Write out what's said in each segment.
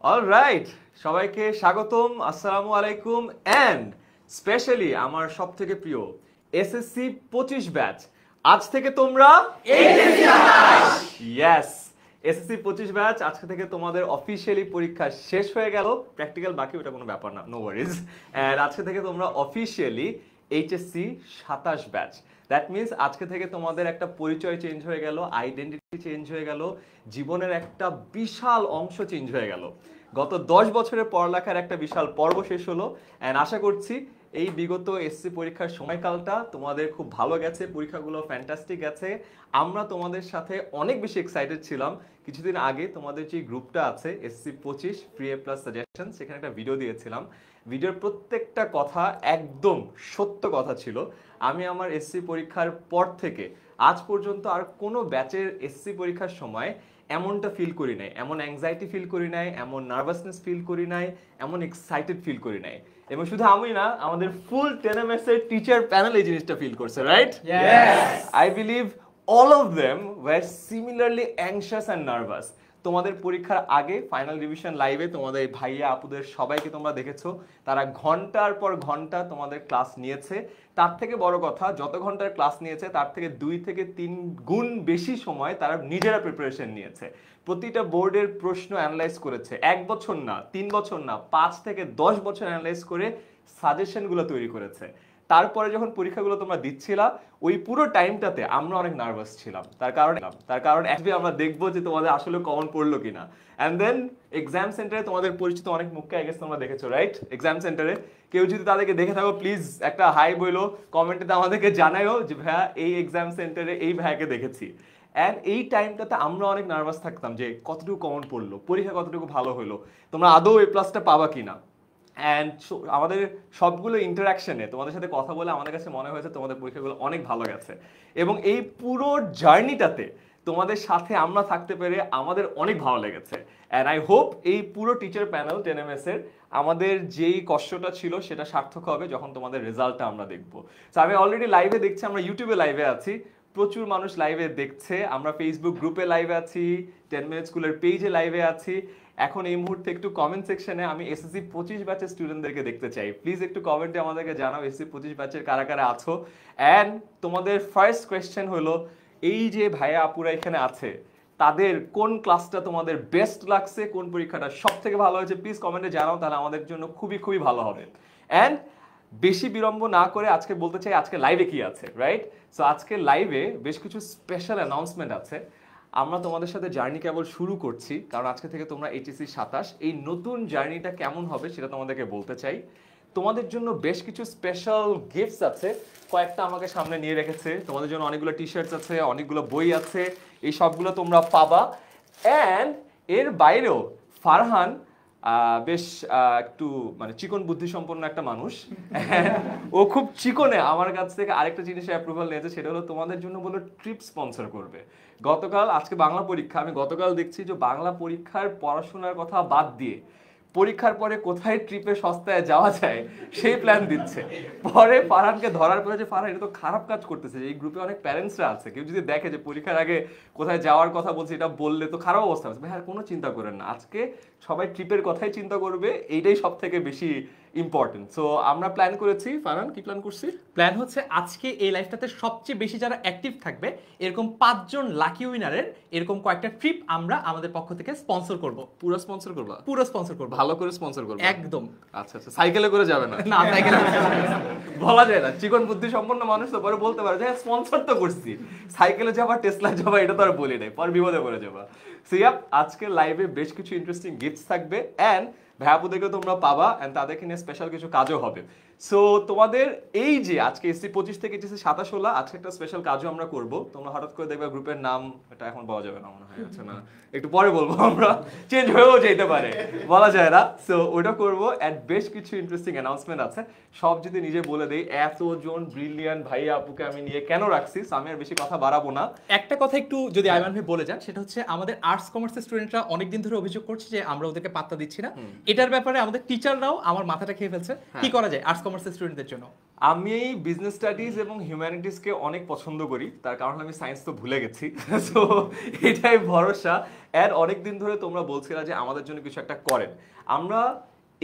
Alright, সবাইকে স্বাগতম, আসসালামু আলাইকুম অ্যান্ড স্পেশালি আমার সবথেকে প্রিয় এসএসসি 25 ব্যাচ। আজ থেকে তোমরা ইয়েস, এসএসসি 25 ব্যাচ আজকে থেকে তোমাদের অফিশিয়ালি পরীক্ষা শেষ হয়ে গেল। প্র্যাকটিক্যাল বাকি, ওটা কোনো ব্যাপার না, নো ওয়ারিজ। অ্যান্ড আজকে থেকে তোমরা officially HSC 27 batch. That means আজকে থেকে তোমাদের একটা পরিচয় চেঞ্জ হয়ে গেল, আইডেন্টিটি চেঞ্জ হয়ে গেল, জীবনের একটা বিশাল অংশ চেঞ্জ হয়ে গেল। গত 10 বছরের পড়ালেখার একটা বিশাল পর্ব শেষ হলো অ্যান্ড আশা করছি এই বিগত এসসি পরীক্ষার সময়কালটা তোমাদের খুব ভালো গেছে, পরীক্ষাগুলো ফ্যান্টাস্টিক গেছে। আমরা তোমাদের সাথে অনেক বেশি এক্সাইটেড ছিলাম। কিছুদিন আগে তোমাদের যে গ্রুপটা আছে এসসি 25 ফ্রি এ প্লাস সাজেশন, সেখানে একটা ভিডিও দিয়েছিলাম। ভিডিওর প্রত্যেকটা কথা একদম সত্য কথা ছিল। আমি আমার এসসি পরীক্ষার পর থেকে আজ পর্যন্ত আর কোনো ব্যাচের এসসি পরীক্ষার সময় এমনটা ফিল করি নাই, এমন অ্যাংজাইটি ফিল করি নাই, এমন নার্ভাসনেস ফিল করি নাই, এমন এক্সাইটেড ফিল করি নাই। এবং শুধু আমি না, আমাদের ফুল 10ms এর টিচার প্যানেল এই জিনিসটা ফিল করছে, right? I believe all of them were similarly anxious and nervous. তোমাদের পরীক্ষার আগে ফাইনাল রিভিশন লাইভে তোমাদের ভাইয়া আপুদের সবাইকে তোমরা দেখেছো, তারা ঘন্টার পর ঘন্টা তোমাদের ক্লাস নিয়েছে। তার থেকে বড় কথা, যত ঘন্টার ক্লাস নিয়েছে তার থেকে 2 থেকে 3 গুণ বেশি সময় তারা নিজেরা প্রিপারেশন নিয়েছে। প্রতিটা বোর্ডের প্রশ্ন অ্যানালাইজ করেছে, 1 বছর না, 3 বছর না, 5 থেকে 10 বছর অ্যানালাইজ করে সাজেশনগুলো তৈরি করেছে। তারপরে যখন পরীক্ষাগুলো তোমরা দিচ্ছিলা, ওই পুরো টাইমটাতে আমরা অনেক নার্ভাস ছিলাম। তার কারণ একদিন আমরা দেখবো যে তোমাদের আসলে কমন পড়লো কিনা। অ্যান্ড দেন এক্সাম সেন্টারে তোমাদের পরিচিত অনেক মুখকে আই গেস তোমরা দেখেছো, রাইট? এক্সাম সেন্টারে কেউ যদি তাদেরকে দেখে থাকো, প্লিজ একটা হাই বইলো, কমেন্টে আমাদেরকে জানাইও যে ভাইয়া এই এক্সাম সেন্টারে এই ভাইয়াকে দেখেছি। অ্যান্ড এই টাইমটাতে আমরা অনেক নার্ভাস থাকতাম যে কতটুকু কমন পড়লো, পরীক্ষা কতটুকু ভালো হলো, তোমরা আদৌ এ প্লাসটা পাবা কিনা। অ্যান্ড আমাদের সবগুলো ইন্টারাকশনে তোমাদের সাথে কথা বলে আমাদের কাছে মনে হয়েছে তোমাদের পরীক্ষাগুলো অনেক ভালো গেছে। এবং এই পুরো জার্নিটাতে তোমাদের সাথে আমরা থাকতে পেরে আমাদের অনেক ভালো লেগেছে। অ্যান্ড আই হোপ এই পুরো টিচার প্যানেল 10ms এর আমাদের যেই কষ্টটা ছিল সেটা সার্থক হবে যখন তোমাদের রেজাল্টটা আমরা দেখবো। তো আমি অলরেডি লাইভে দেখছি, আমরা ইউটিউবে লাইভে আছি, প্রচুর মানুষ লাইভে দেখছে, আমরা ফেসবুক গ্রুপে লাইভে আছি, 10 মিনিট স্কুলের পেজে লাইভে আছি। এখন এই মুহূর্তে একটু কমেন্ট সেকশনে আমি এসএসসি 25 ব্যাচের স্টুডেন্টদেরকে দেখতে চাই। প্লিজ একটু কমেন্টে আমাদেরকে জানাও এসএসসি 25 ব্যাচের কারা কারা আছো। অ্যান্ড তোমাদের ফার্স্ট কোয়েশ্চেন হলো, এই যে ভাইয়া আপুরা এখানে আছে তাদের কোন ক্লাসটা তোমাদের বেস্ট লাগছে, কোন পরীক্ষাটা সব থেকে ভালো হয়েছে, প্লিজ কমেন্টে জানাও, তাহলে আমাদের জন্য খুবই খুবই ভালো হবে। অ্যান্ড বেশি বিলম্ব না করে আজকে বলতে চাই আজকে লাইভে কি আছে, রাইট? সো আজকে লাইভে বেশ কিছু স্পেশাল অ্যানাউন্সমেন্ট আছে। আমরা তোমাদের সাথে জার্নি কেবল শুরু করছি, কারণ আজকে থেকে তোমরা এইচএসসি 27, এই নতুন জার্নিটা কেমন হবে সেটা তোমাদেরকে বলতে চাই। তোমাদের জন্য বেশ কিছু স্পেশাল গিফটস আছে, কয়েকটা আমাকে সামনে নিয়ে রেখেছে। তোমাদের জন্য অনেকগুলো টি শার্টস আছে, অনেকগুলো বই আছে, এই সবগুলো তোমরা পাবা। অ্যান্ড এর বাইরেও ফারহান বেশ একটু মানে চিকন বুদ্ধি সম্পন্ন একটা মানুষ, ও খুব চিকনে আমার কাছ থেকে আরেকটা জিনিসের অ্যাপ্রুভাল নিয়েছে, সেটা হলো তোমাদের জন্য বলো ট্রিপ স্পন্সর করবে। গতকাল আজকে বাংলা পরীক্ষা, আমি গতকাল দেখছি যে বাংলা পরীক্ষার পড়াশোনার কথা বাদ দিয়ে পরীক্ষার পরে কোথায় ট্রিপে সস্তায় যাওয়া যায় সেই প্ল্যান দিচ্ছে। পরে ফারহানকে ধরার পরে যে ফারহান এটা তো খারাপ কাজ করতেছে, এই গ্রুপে অনেক প্যারেন্টসরা আছে, কেউ যদি দেখে যে পরীক্ষার আগে কোথায় যাওয়ার কথা বলছে, এটা বললে তো খারাপ অবস্থা হবে। ভাই আর কোনো চিন্তা করেন না, আজকে সবাই ট্রিপের কথাই চিন্তা করবে, এইটাই সব থেকে বেশি ইম্পর্টেন্ট। সো আমরা প্ল্যান করেছি, ফারহান কি প্ল্যান করছি? প্ল্যান হচ্ছে আজকে এই লাইফটাতে সবচেয়ে বেশি যারা অ্যাক্টিভ থাকবে এরকম 5 জন লাকি উইনারের এরকম কয়েকটা ট্রিপ আমরা আমাদের পক্ষ থেকে স্পন্সর করব। পুরো স্পন্সর করবা? পুরো স্পন্সর করব, ভালো করে স্পন্সর করবা একদম। আচ্ছা আচ্ছা, সাইকেলে করে যাবে না? না সাইকেলে বলা যায় না, চিকন বুদ্ধি সম্পন্ন মানুষ তো পরে বলতে পারে যে হ্যাঁ স্পন্সর তো করছি, সাইকেলে যাবা টেসলা যাবা এটা তো আর বলি নাই, পর বিপদে পড়ে যাবা। সো ইয়াপ, আজকে লাইভে বেশ কিছু ইন্টারেস্টিং গিফটস থাকবে অ্যান্ড ভাইয়াপুদেরকে তোমরা পাবা অ্যান্ড তাদেরকে নিয়ে স্পেশাল কিছু কাজও হবে। সো তোমাদের এই যে আজকে এসসি 25 থেকে এসসি 27 হলো, আজকে একটা স্পেশাল কাজও আমরা করব। তোমরা হঠাৎ করে দেখবে গ্রুপের নাম, এটা এখন বলা যাবে না মনে হয়, আচ্ছা না একটু পরে বলবো, আমরা চেঞ্জ হয়েও যেতে পারে, বলা যায় না। সো ওটা করবো অ্যান্ড বেশ কিছু ইন্টারেস্টিং অ্যানাউন্সমেন্ট আছে, সব যদি নিজে বলে দেই। এতজন ব্রিলিয়ান্ট ভাইয়া আপুকে আমি নিয়ে কেন রাখছি, আমি আর বেশি কথা বাড়াবো না। একটা কথা একটু যদি আইমান ভাই বলে যান, সেটা হচ্ছে আমাদের আর্টস কমার্সের স্টুডেন্টরা অনেকদিন ধরে অভিযোগ করছে যে আমরা ওদেরকে পাত্তা দিচ্ছি না। এটার ব্যাপারে আমাদের টিচাররাও আমার মাথাটা খেয়ে ফেলছে, কি করা যায় আর্টস কমার্সের স্টুডেন্টদের জন্য? আমি বিজনেস স্টাডিজ এবং হিউম্যানিটিসকে অনেক পছন্দ করি, তার কারণ আমি সায়েন্স তো ভুলে গেছি। সো এটাই ভরসা। অ্যান্ড অনেক দিন ধরে তোমরা বলছিলা যে আমাদের জন্য কিছু একটা করেন। আমরা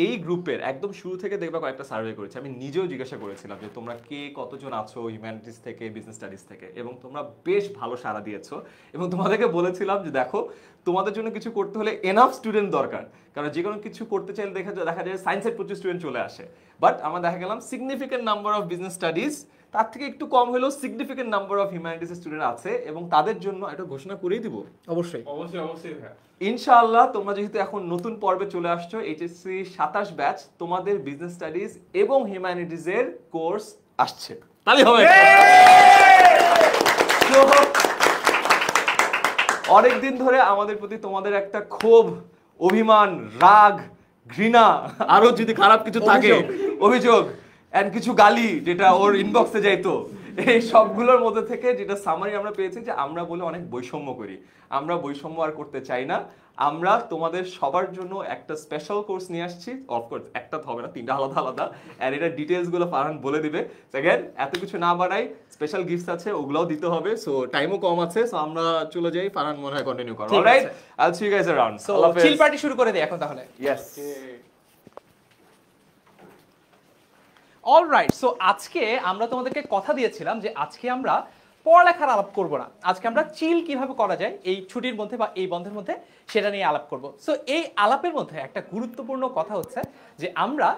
এই গ্রুপের একদম শুরু থেকে দেখবা কয়েকটা সার্ভে করেছি। আমি নিজেও জিজ্ঞাসা করেছিলাম যে তোমরা কে কতজন আছো হিউম্যানিটিস থেকে, বিজনেস স্টাডিজ থেকে, এবং তোমরা বেশ ভালো সাড়া দিয়েছো। এবং তোমাদেরকে বলেছিলাম যে দেখো, তোমাদের জন্য কিছু করতে হলে এনাফ স্টুডেন্ট দরকার, কারণ যে কোনো কিছু করতে চাইলে দেখা যায় সায়েন্সের প্রচুর স্টুডেন্ট চলে আসে। বাট আমরা দেখা গেলাম significant number of business studies, তার থেকে একটু কম হলেও significant number of humanities student আছে, এবং তাদের জন্য একটা ঘোষণা করেই দিব অবশ্যই অবশ্যই ভাই। ইনশাআল্লাহ। তোমরা যেহেতু এখন নতুন পর্বে চলে আসছো, এইচএসসি 27 ব্যাচ, তোমাদের বিজনেস স্টাডিজ এবং হিউম্যানিটিজ এর কোর্স আসছে। তাহলে হবে অনেকদিন ধরে আমাদের প্রতি তোমাদের একটা ক্ষোভ, অভিমান, রাগ, ঘৃণা, আরো যদি খারাপ কিছু থাকে, অভিযোগ এন্ড কিছু গালি যেটা ওর ইনবক্সে যাইতো, এই সবগুলোর মধ্যে থেকে যেটা সামারি আমরা পেয়েছি যে আমরা বলে অনেক বৈষম্য করি। আমরা বৈষম্য আর করতে চাই না। আমরা তোমাদের সবার জন্য একটা স্পেশাল কোর্স নিয়ে আসছি। অফকোর্স একটা তো হবে না, তিনটা আলাদা আলাদা, আর এটা ডিটেলস গুলো ফারহান বলে দিবে। সেকেন্ড, এত কিছু না বাড়াই, স্পেশাল গিফটস আছে, ওগুলোও দিতে হবে। সো টাইমও কম আছে, সো আমরা চলে যাই। ফারহান মনে হয় কন্টিনিউ করো। Alright, I will see you guys around. So chill party শুরু করে দেই এখন তাহলে। ইয়েস। অলরাইট, সো আজকে আমরা তোমাদেরকে কথা দিয়েছিলাম যে আজকে আমরা পড়ালেখার আলাপ করব না, আজকে আমরা চিল কিভাবে করা যায় এই ছুটির মধ্যে বা এই বন্ধের মধ্যে সেটা নিয়ে আলাপ করব। সো এই আলাপের মধ্যে একটা গুরুত্বপূর্ণ কথা হচ্ছে যে আমরা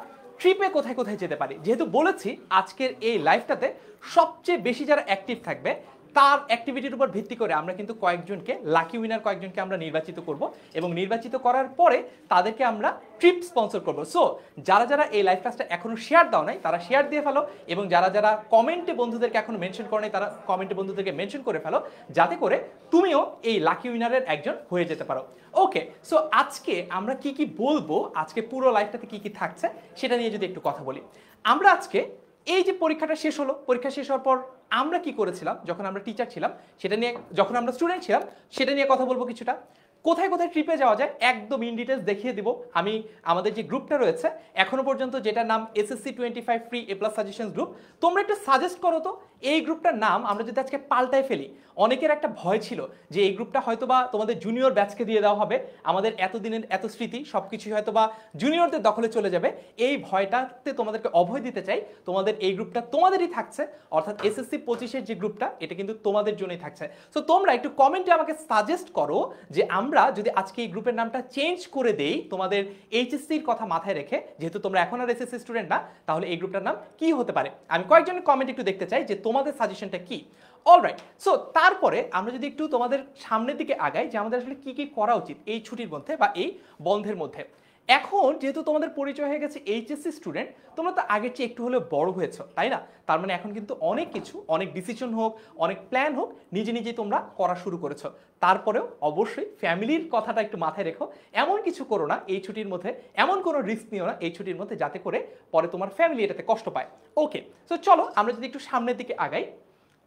ট্রিপে কোথায় কোথায় যেতে পারি। যেহেতু বলেছি আজকের এই লাইফটাতে সবচেয়ে বেশি যারা অ্যাক্টিভ থাকবে তার অ্যাক্টিভিটির উপর ভিত্তি করে আমরা কিন্তু কয়েকজনকে লাকি উইনার কয়েকজনকে আমরা নির্বাচিত করব, এবং নির্বাচিত করার পরে তাদেরকে আমরা ট্রিপ স্পন্সর করব। সো যারা যারা এই লাইভ ক্লাসটা এখনো শেয়ার দাও নাই তারা শেয়ার দিয়ে ফেলো, এবং যারা যারা কমেন্টে বন্ধুদেরকে এখনো মেনশন করে নাই তারা কমেন্টে বন্ধুদেরকে মেনশন করে ফেলো, যাতে করে তুমিও এই লাকি উইনারের একজন হয়ে যেতে পারো। ওকে, সো আজকে আমরা কি কি বলবো, আজকে পুরো লাইফটাতে কি কি থাকছে সেটা নিয়ে যদি একটু কথা বলি। আমরা আজকে এই যে পরীক্ষাটা শেষ হলো, পরীক্ষা শেষ হওয়ার পর আমরা কি করেছিলাম যখন আমরা টিচার ছিলাম সেটা নিয়ে, যখন আমরা স্টুডেন্ট ছিলাম সেটা নিয়ে কথা বলবো কিছুটা। কোথায় কোথায় ট্রিপে যাওয়া যায় একদম ইন ডিটেলস দেখিয়ে দিব। আমি আমাদের যে গ্রুপটা রয়েছে এখনো পর্যন্ত, যেটার নাম এসএসসি 25 ফ্রি এ প্লাস সাজেশনস গ্রুপ, তোমরা একটু সাজেস্ট করো তো এই গ্রুপটার নাম আমরা যদি আজকে পাল্টায় ফেলি। অনেকের একটা ভয় ছিল যে এই গ্রুপটা হয়তোবা তোমাদের জুনিয়র ব্যাচকে দিয়ে দেওয়া হবে, আমাদের এতদিনের এত স্মৃতি সবকিছুই হয়তোবা জুনিয়রদের দখলে চলে যাবে। এই ভয়টাতে তোমাদেরকে অভয় দিতে চাই, তোমাদের এই গ্রুপটা তোমাদেরই থাকছে, অর্থাৎ এসএসসি 25-এর যে গ্রুপটা এটা কিন্তু তোমাদের জন্যই থাকছে। সো তোমরা একটু কমেন্টে আমাকে সাজেস্ট করো যে আমরা যদি আজকে এই গ্রুপের নামটা চেঞ্জ করে দেই তোমাদের এইচএসসির কথা মাথায় রেখে, যেহেতু তোমরা এখন আর এসএসসি স্টুডেন্ট না, তাহলে এই গ্রুপটার নাম কি হতে পারে। আমি কয়েকজনের কমেন্ট একটু দেখতে চাই যে তোমাদের সাজেশনটা কি। অলরাইট, সো তারপরে আমরা যদি একটু তোমাদের সামনের দিকে আগাই যে আমাদের আসলে কি কি করা উচিত এই ছুটির মধ্যে বা এই বন্ধের মধ্যে। এখন যেহেতু তোমাদের পরিচয় হয়ে গেছে এইচএসসি স্টুডেন্ট, তোমরা তো আগের চেয়ে একটু হলেও বড় হয়েছো, তাই না? তার মানে এখন কিন্তু অনেক কিছু, অনেক ডিসিশন হোক, অনেক প্ল্যান হোক, নিজে নিজেই তোমরা করা শুরু করেছো। তারপরেও অবশ্যই ফ্যামিলির কথাটা একটু মাথায় রেখো। এমন কিছু করো না এই ছুটির মধ্যে, এমন কোনো রিস্ক নিও না এই ছুটির মধ্যে যাতে করে পরে তোমার ফ্যামিলি এটাতে কষ্ট পায়। ওকে, সো চলো আমরা যদি একটু সামনের দিকে আগাই।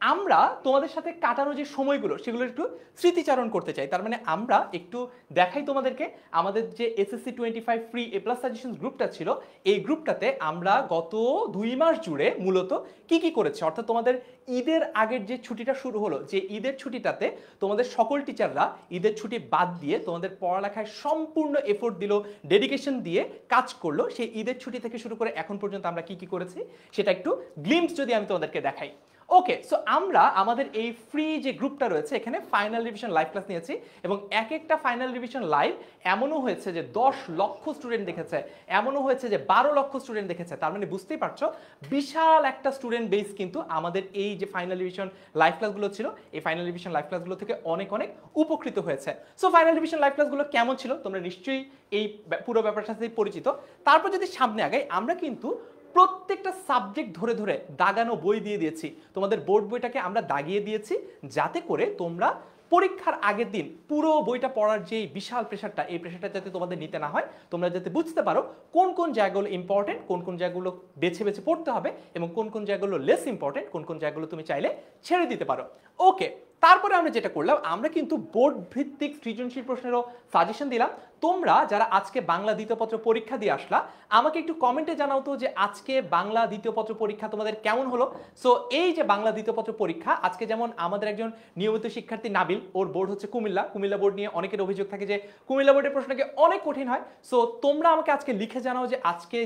আমরা তোমাদের সাথে কাটানো যে সময়গুলো সেগুলো একটু স্মৃতিচারণ করতে চাই। তার মানে আমরা একটু দেখাই তোমাদেরকে আমাদের যে এসএসসি 25 ফ্রি এ প্লাস সাজেশনস গ্রুপটা ছিল, এই গ্রুপটাতে আমরা গত 2 মাস জুড়ে মূলত কি কি করেছি। অর্থাৎ তোমাদের ঈদের আগের যে ছুটিটা শুরু হলো, যে ঈদের ছুটিটাতে তোমাদের সকল টিচাররা ঈদের ছুটি বাদ দিয়ে তোমাদের পড়ালেখায় সম্পূর্ণ এফোর্ট দিল, ডেডিকেশন দিয়ে কাজ করলো। সেই ঈদের ছুটি থেকে শুরু করে এখন পর্যন্ত আমরা কি কি করেছি সেটা একটু গ্লিম্পস যদি আমি তোমাদেরকে দেখাই। ওকে, সো আমরা আমাদের এই ফ্রি যে গ্রুপটা রয়েছে এখানে ফাইনাল রিভিশন লাইভ ক্লাস নিয়েছি, এবং এক একটা ফাইনাল রিভিশন লাইভ এমনও হয়েছে যে 10 লক্ষ স্টুডেন্ট দেখেছে, এমনও হয়েছে যে 12 লক্ষ স্টুডেন্ট দেখেছে। তার মানে বুঝতেই পারছো বিশাল একটা স্টুডেন্ট বেস কিন্তু আমাদের এই যে ফাইনাল রিভিশন লাইভ ক্লাসগুলো ছিল, এই ফাইনাল রিভিশন লাইভ ক্লাসগুলো থেকে অনেক অনেক উপকৃত হয়েছে। সো ফাইনাল রিভিশন লাইভ ক্লাসগুলো কেমন ছিল তোমরা নিশ্চয়ই এই পুরো ব্যাপারটার সাথে পরিচিত। তারপর যদি সামনে আগাই, আমরা কিন্তু প্রত্যেকটা সাবজেক্ট ধরে ধরে দাগানো বই দিয়ে দিয়েছি, তোমাদের বোর্ড বইটাকে আমরা দাগিয়ে দিয়েছি, যাতে করে তোমরা পরীক্ষার আগের দিন পুরো বইটা পড়ার যে বিশাল প্রেশারটা, এই প্রেশারটা যাতে তোমাদের নিতে না হয়, তোমরা যাতে বুঝতে পারো কোন কোন জায়গাগুলো ইম্পর্টেন্ট, কোন কোন জায়গাগুলো বেছে বেছে পড়তে হবে, এবং কোন কোন জায়গাগুলো লেস ইম্পর্টেন্ট, কোন কোন জায়গাগুলো তুমি চাইলে ছেড়ে দিতে পারো। ওকে, তারপরে আমরা যেটা করলাম, আমরা কিন্তু বোর্ড ভিত্তিক সৃজনশীল প্রশ্নেরও সাজেশন দিলাম। তোমরা যারা আজকে বাংলা দ্বিতীয় পত্র পরীক্ষা দিয়ে আসলা, আমাকে একটু কমেন্টে জানাও তো যে আজকে বাংলা দ্বিতীয় পত্র পরীক্ষা তোমাদের কেমন হলো। সো এই যে বাংলা দ্বিতীয় পত্র পরীক্ষা, আজকে যেমন আমাদের একজন নিয়মিত শিক্ষার্থী নাবিল, ওর বোর্ড হচ্ছে কুমিল্লা বোর্ড নিয়ে অনেকের অভিযোগ থাকে যে কুমিল্লা বোর্ডের প্রশ্নকে অনেক কঠিন হয়। সো তোমরা আমাকে আজকে লিখে জানাও যে আজকে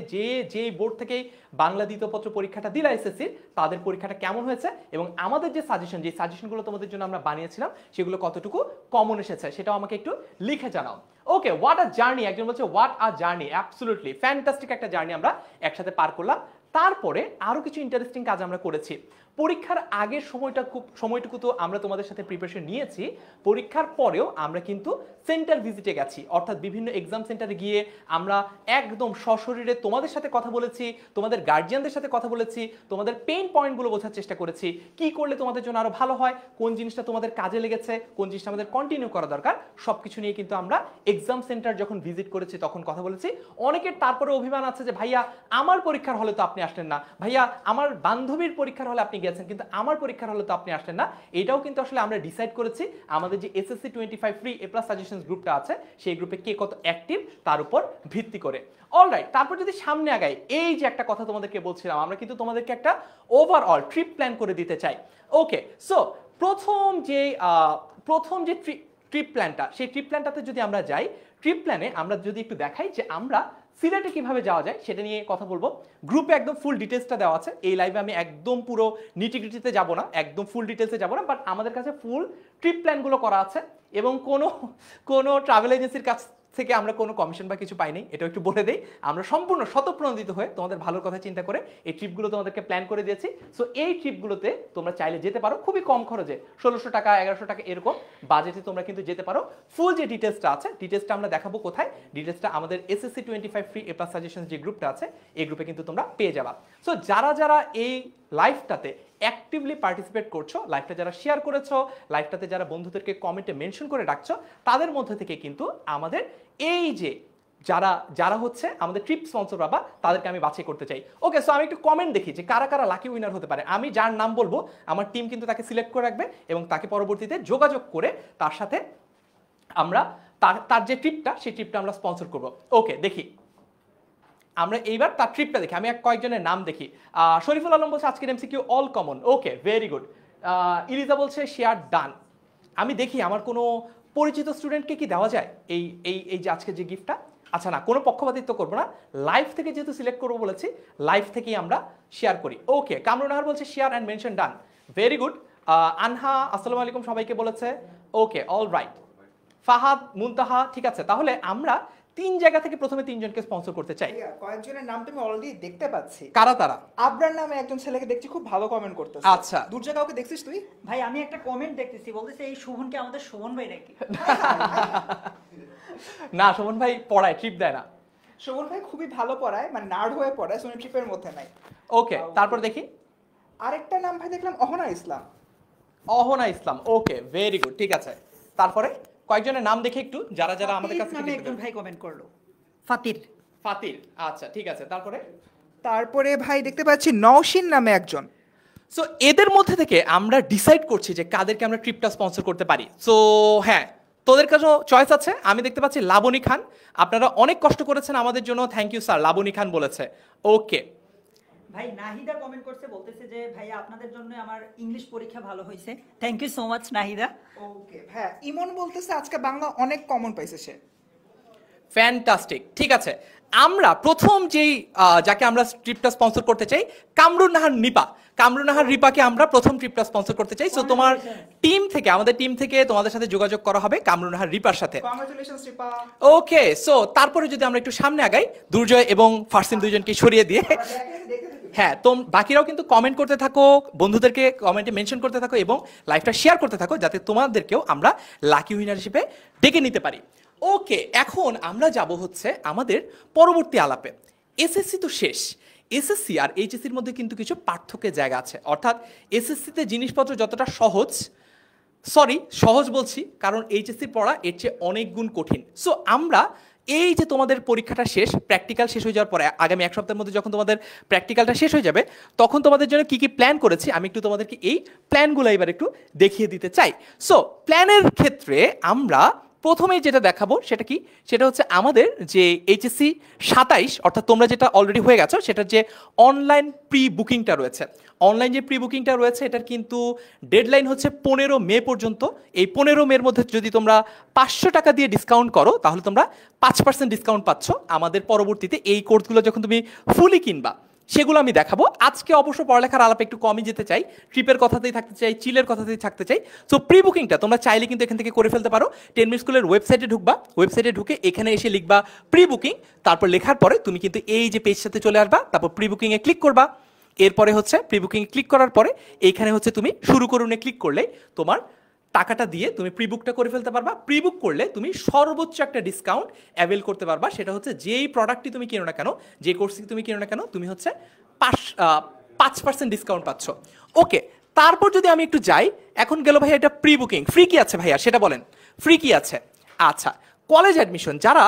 যে বোর্ড থেকেই বাংলা দ্বিতীয় পত্র পরীক্ষাটা দিলা এসএসসির, তাদের পরীক্ষাটা কেমন হয়েছে এবং আমাদের যে সাজেশনগুলো তোমাদের জন্য আমরা বানিয়েছিলাম সেগুলো কতটুকু কমন এসেছে সেটাও আমাকে একটু লিখে জানাও। ওকে, হোয়াট আ জার্নি, একজন বলছে what a journey, absolutely fantastic একটা জার্নি আমরা একসাথে পার করলাম। তারপরে আরো কিছু ইন্টারেস্টিং কাজ আমরা করেছি। পরীক্ষার আগের সময়টুকু তো আমরা তোমাদের সাথে প্রিপারেশন নিয়েছি, পরীক্ষার পরেও আমরা কিন্তু সেন্টার ভিজিটে গেছি, অর্থাৎ বিভিন্ন এক্সাম সেন্টারে গিয়ে আমরা একদম সশরীরে তোমাদের সাথে কথা বলেছি, তোমাদের গার্জিয়ানদের সাথে কথা বলেছি, তোমাদের পেইন পয়েন্টগুলো বোঝার চেষ্টা করেছি, কি করলে তোমাদের জন্য আরো ভালো হয়, কোন জিনিসটা তোমাদের কাজে লেগেছে, কোন জিনিসটা আমাদের কন্টিনিউ করা দরকার, সবকিছু নিয়ে কিন্তু আমরা এক্সাম সেন্টার যখন ভিজিট করেছি তখন কথা বলেছি। অনেকের তারপরে অভিমান আছে যে ভাইয়া আমার পরীক্ষার হলে তো আপনি আসলেন না, ভাইয়া আমার বান্ধবীর পরীক্ষার হলে আপনি গেছেন কিন্তু আমার পরীক্ষার হলে তো আপনি আসলেন না। এটাও কিন্তু আসলে আমরা ডিসাইড করেছি আমাদের যে এসএসসি 25 ফ্রি এ প্লাস সাজেশনস গ্রুপটা আছে সেই গ্রুপে কে কত অ্যাক্টিভ তার উপর ভিত্তি করে। অলরাইট, তারপর যদি সামনে আগাই, এই যে একটা কথা তোমাদেরকে বলছিলাম, আমরা কিন্তু তোমাদেরকে একটা ওভারঅল ট্রিপ প্ল্যান করে দিতে চাই। ওকে, সো প্রথম যে ট্রিপ প্ল্যানটা, সেই ট্রিপ প্ল্যানটাতে যদি আমরা যাই, ট্রিপ প্ল্যানে আমরা যদি একটু দেখাই যে আমরা সিলেটে কিভাবে যাওয়া যায় সেটা নিয়ে কথা বলবো। গ্রুপে একদম ফুল ডিটেলসটা দেওয়া আছে, এই লাইভে আমি একদম পুরো নিটিগ্রিটিতে যাব না, একদম ফুল ডিটেলসে যাব না, বাট আমাদের কাছে ফুল ট্রিপ প্ল্যানগুলো করা আছে এবং কোনো ট্রাভেল এজেন্সির কাছ থেকে আমরা কোনো কমিশন বা কিছু পাইনি, এটা একটু বলে দেই। আমরা সম্পূর্ণ স্বতঃপ্রণোদিত হয়ে তোমাদের ভালোর কথা চিন্তা করে এই ট্রিপগুলো তোমাদেরকে প্ল্যান করে দিয়েছি। সো এই ট্রিপগুলোতে তোমরা চাইলে যেতে পারো খুবই কম খরচে, 1600 টাকা 1100 টাকা এরকম বাজেটে তোমরা কিন্তু যেতে পারো। ফুল যে ডিটেলসটা আছে, ডিটেলসটা আমরা দেখাবো কোথায়, ডিটেলসটা আমাদের এসএসসি 25 ফ্রি এ প্লাস সাজেশন যে গ্রুপটা আছে এই গ্রুপে কিন্তু তোমরা পেয়ে যাবা। সো যারা এই লাইভটাতে অ্যাক্টিভলি পার্টিসিপেট করছো, লাইভটা যারা শেয়ার করেছো, লাইভটাতে যারা বন্ধুদেরকে কমেন্টে মেনশন করে রাখছো, তাদের মধ্যে থেকে কিন্তু আমাদের এই যে যারা হচ্ছে আমাদের ট্রিপ স্পন্সর বাবা, তাদেরকে আমি বাছাই করতে চাই। ওকে, সো আমি একটু কমেন্ট দেখি যে কারা কারা লাকি উইনার হতে পারে। আমি যার নাম বলবো আমার টিম কিন্তু তাকে সিলেক্ট করে রাখবে এবং তাকে পরবর্তীতে যোগাযোগ করে তার সাথে আমরা তার যে ট্রিপটা সেই ট্রিপটা আমরা স্পন্সর করব। ওকে, দেখি আমরা এইবার তার ট্রিপটা দেখি, আমি কয়েকজনের নাম দেখি। শরীফুল আলম বলছে আজকের MCQ all common, okay very good. Eliza বলছে শেয়ার ডান। আমি দেখি আমার কোনো পরিচিত স্টুডেন্টকে কি দেওয়া যায় এই যে আজকে যে গিফটটা। আচ্ছা না, কোনো পক্ষপাতিত্ব করবো না, লাইভ থেকে যেহেতু সিলেক্ট করবো বলেছি লাইভ থেকেই আমরা শেয়ার করি। ওকে, কামরুন নাহার বলছে share and mention done, very good. আনহা আসসালামু আলাইকুম সবাইকে বলেছে, ওকে অল রাইট। ফাহাদ মুনতাহা, ঠিক আছে, তাহলে আমরা 3 জায়গা থেকে প্রথমে 3 জনকে স্পন্সর করতে চাই। কয়েকজনের নাম তুমি অলরেডি দেখতে পাচ্ছি। কারা তারা? আবরার নামে একজন ছেলেকে দেখছি খুব ভালো কমেন্ট করতেছে। আচ্ছা, দুর্জা কাউকে দেখছিস তুই? ভাই আমি একটা কমেন্ট দেখতেছি, বলতেছে এই শোভনকে আমাদের শোভন ভাই নাকি? না, শোভন ভাই পড়ায়, ট্রিপ দেয় না। শোভন ভাই খুবই ভালো পড়ায়, মানে নার্ড হয়ে পড়ায়, সোনি ট্রিপের মধ্যে নাই। ওকে, তারপর দেখি আরেকটা নাম ভাই দেখলাম অহনা ইসলাম। অহনা ইসলাম, ওকে ভেরি গুড, ঠিক আছে। তারপরে কয়েকজনের নাম দেখে একটু যারা আমাদের কাছে নামে একজন ভাই কমেন্ট করলো, ফাতির। আচ্ছা ঠিক আছে, তারপরে ভাই দেখতে পাচ্ছি নওশিন নামে একজন। সো এদের মধ্যে থেকে আমরা ডিসাইড করছি যে কাদেরকে আমরা ট্রিপটা স্পন্সর করতে পারি। সো হ্যাঁ, তোদের কাছে চয়েস আছে। আমি দেখতে পাচ্ছি লাবণী খান, আপনারা অনেক কষ্ট করেছেন আমাদের জন্য, থ্যাংক ইউ স্যার। লাবণী খান বলেছে, ওকে। ভাই নাহিদা কমেন্ট করছে, বলতেছে যে ভাইয়া আপনাদের জন্য আমার ইংলিশ পরীক্ষা ভালো হয়েছে, thank you so much Nahida. Okay হ্যাঁ, ইমন বলতেছে আজকে বাংলা অনেক কমন পাইছে সে। ফ্যান্টাস্টিক, ঠিক আছে। আমরা প্রথম যাকে আমরা ট্রিপটা স্পন্সর করতে চাই, কামরুন নাহার রিপাকে আমরা প্রথম ট্রিপটা স্পন্সর করতে চাই। সো তোমার আমাদের টিম থেকে তোমাদের সাথে যোগাযোগ করা হবে কামরুন নাহার রিপার সাথে। কংগ্রাচুলেশনস রিপা। ওকে, সো তারপরে যদি আমরা একটু সামনে আগাই, দুর্জয় এবং ফারসিন দুইজনকে সরিয়ে দিয়ে, হ্যাঁ বাকিরাও কিন্তু কমেন্ট করতে থাকো, বন্ধুদেরকে কমেন্টে মেনশন করতে থাকো এবং লাইভটা শেয়ার করতে থাকো, যাতে তোমাদেরকেও আমরা লাকি উইনার হিসেবে ডেকে নিতে পারি। ওকে, এখন আমরা যাব হচ্ছে আমাদের পরবর্তী আলাপে। এসএসসি তো শেষ, এসএসসি আর এইচএসসির মধ্যে কিন্তু কিছু পার্থক্যের জায়গা আছে। অর্থাৎ এসএসসিতে জিনিসপত্র যতটা সহজ বলছি কারণ এইচএসসির পড়া এর চেয়ে অনেক গুণ কঠিন। সো আমরা এই যে তোমাদের পরীক্ষাটা শেষ, প্র্যাকটিক্যাল শেষ হয়ে যাওয়ার পরে আগামী এক সপ্তাহের মধ্যে যখন তোমাদের প্র্যাকটিক্যালটা শেষ হয়ে যাবে, তখন তোমাদের জন্য কি কি প্ল্যান করেছি আমি একটু তোমাদেরকে এই প্ল্যানগুলো এবার একটু দেখিয়ে দিতে চাই। সো প্ল্যানের ক্ষেত্রে আমরা প্রথমেই যেটা দেখাবো সেটা কি, সেটা হচ্ছে আমাদের যে এইচএসসি 27, অর্থাৎ তোমরা যেটা অলরেডি হয়ে গেছো সেটার যে অনলাইন প্রি বুকিংটা রয়েছে, অনলাইন যে প্রি বুকিংটা রয়েছে এটার কিন্তু ডেডলাইন হচ্ছে 15 মে পর্যন্ত। এই 15 মের মধ্যে যদি তোমরা 500 টাকা দিয়ে ডিসকাউন্ট করো তাহলে তোমরা 5% ডিসকাউন্ট পাচ্ছ। আমাদের পরবর্তীতে এই কোর্সগুলো যখন তুমি ফুলি কিনবা সেগুলো আমি দেখাবো। আজকে অবশ্য পড়ালেখার আলাপে একটু কমই যেতে চাই, ট্রিপের কথাতেই থাকতে চাই, চিলের কথাতেই থাকতে চাই। সো প্রি বুকিংটা তোমরা চাইলে কিন্তু এখান থেকে করে ফেলতে পারো। 10 মিনিট স্কুলের ওয়েবসাইটে ঢুকবা, ওয়েবসাইটে ঢুকে এখানে এসে লিখবা প্রি বুকিং, তারপর লেখার পরে তুমি কিন্তু এই যে পেজ সাথে চলে আসবা, তারপর প্রি বুকিংয়ে ক্লিক করবা। এরপরে হচ্ছে প্রি বুকিংয়ে ক্লিক করার পরে এইখানে হচ্ছে তুমি শুরু করুনে ক্লিক করলে তোমার টাকাটা দিয়ে তুমি প্রি বুকটা করে ফেলতে পারবা। প্রি বুক করলে তুমি সর্বোচ্চ একটা ডিসকাউন্ট অ্যাভেল করতে পারবা। সেটা হচ্ছে যেই প্রোডাক্টটি তুমি কিনো না কেন, যে কোর্সটি তুমি কিনো না কেন, তুমি হচ্ছে 5% ডিসকাউন্ট পাচ্ছ। ওকে, তারপর যদি আমি একটু যাই, এখন গেল ভাইয়া এটা প্রি বুকিং, ফ্রি কি আছে ভাইয়া সেটা বলেন, ফ্রি কি আছে? আচ্ছা, কলেজ অ্যাডমিশন যারা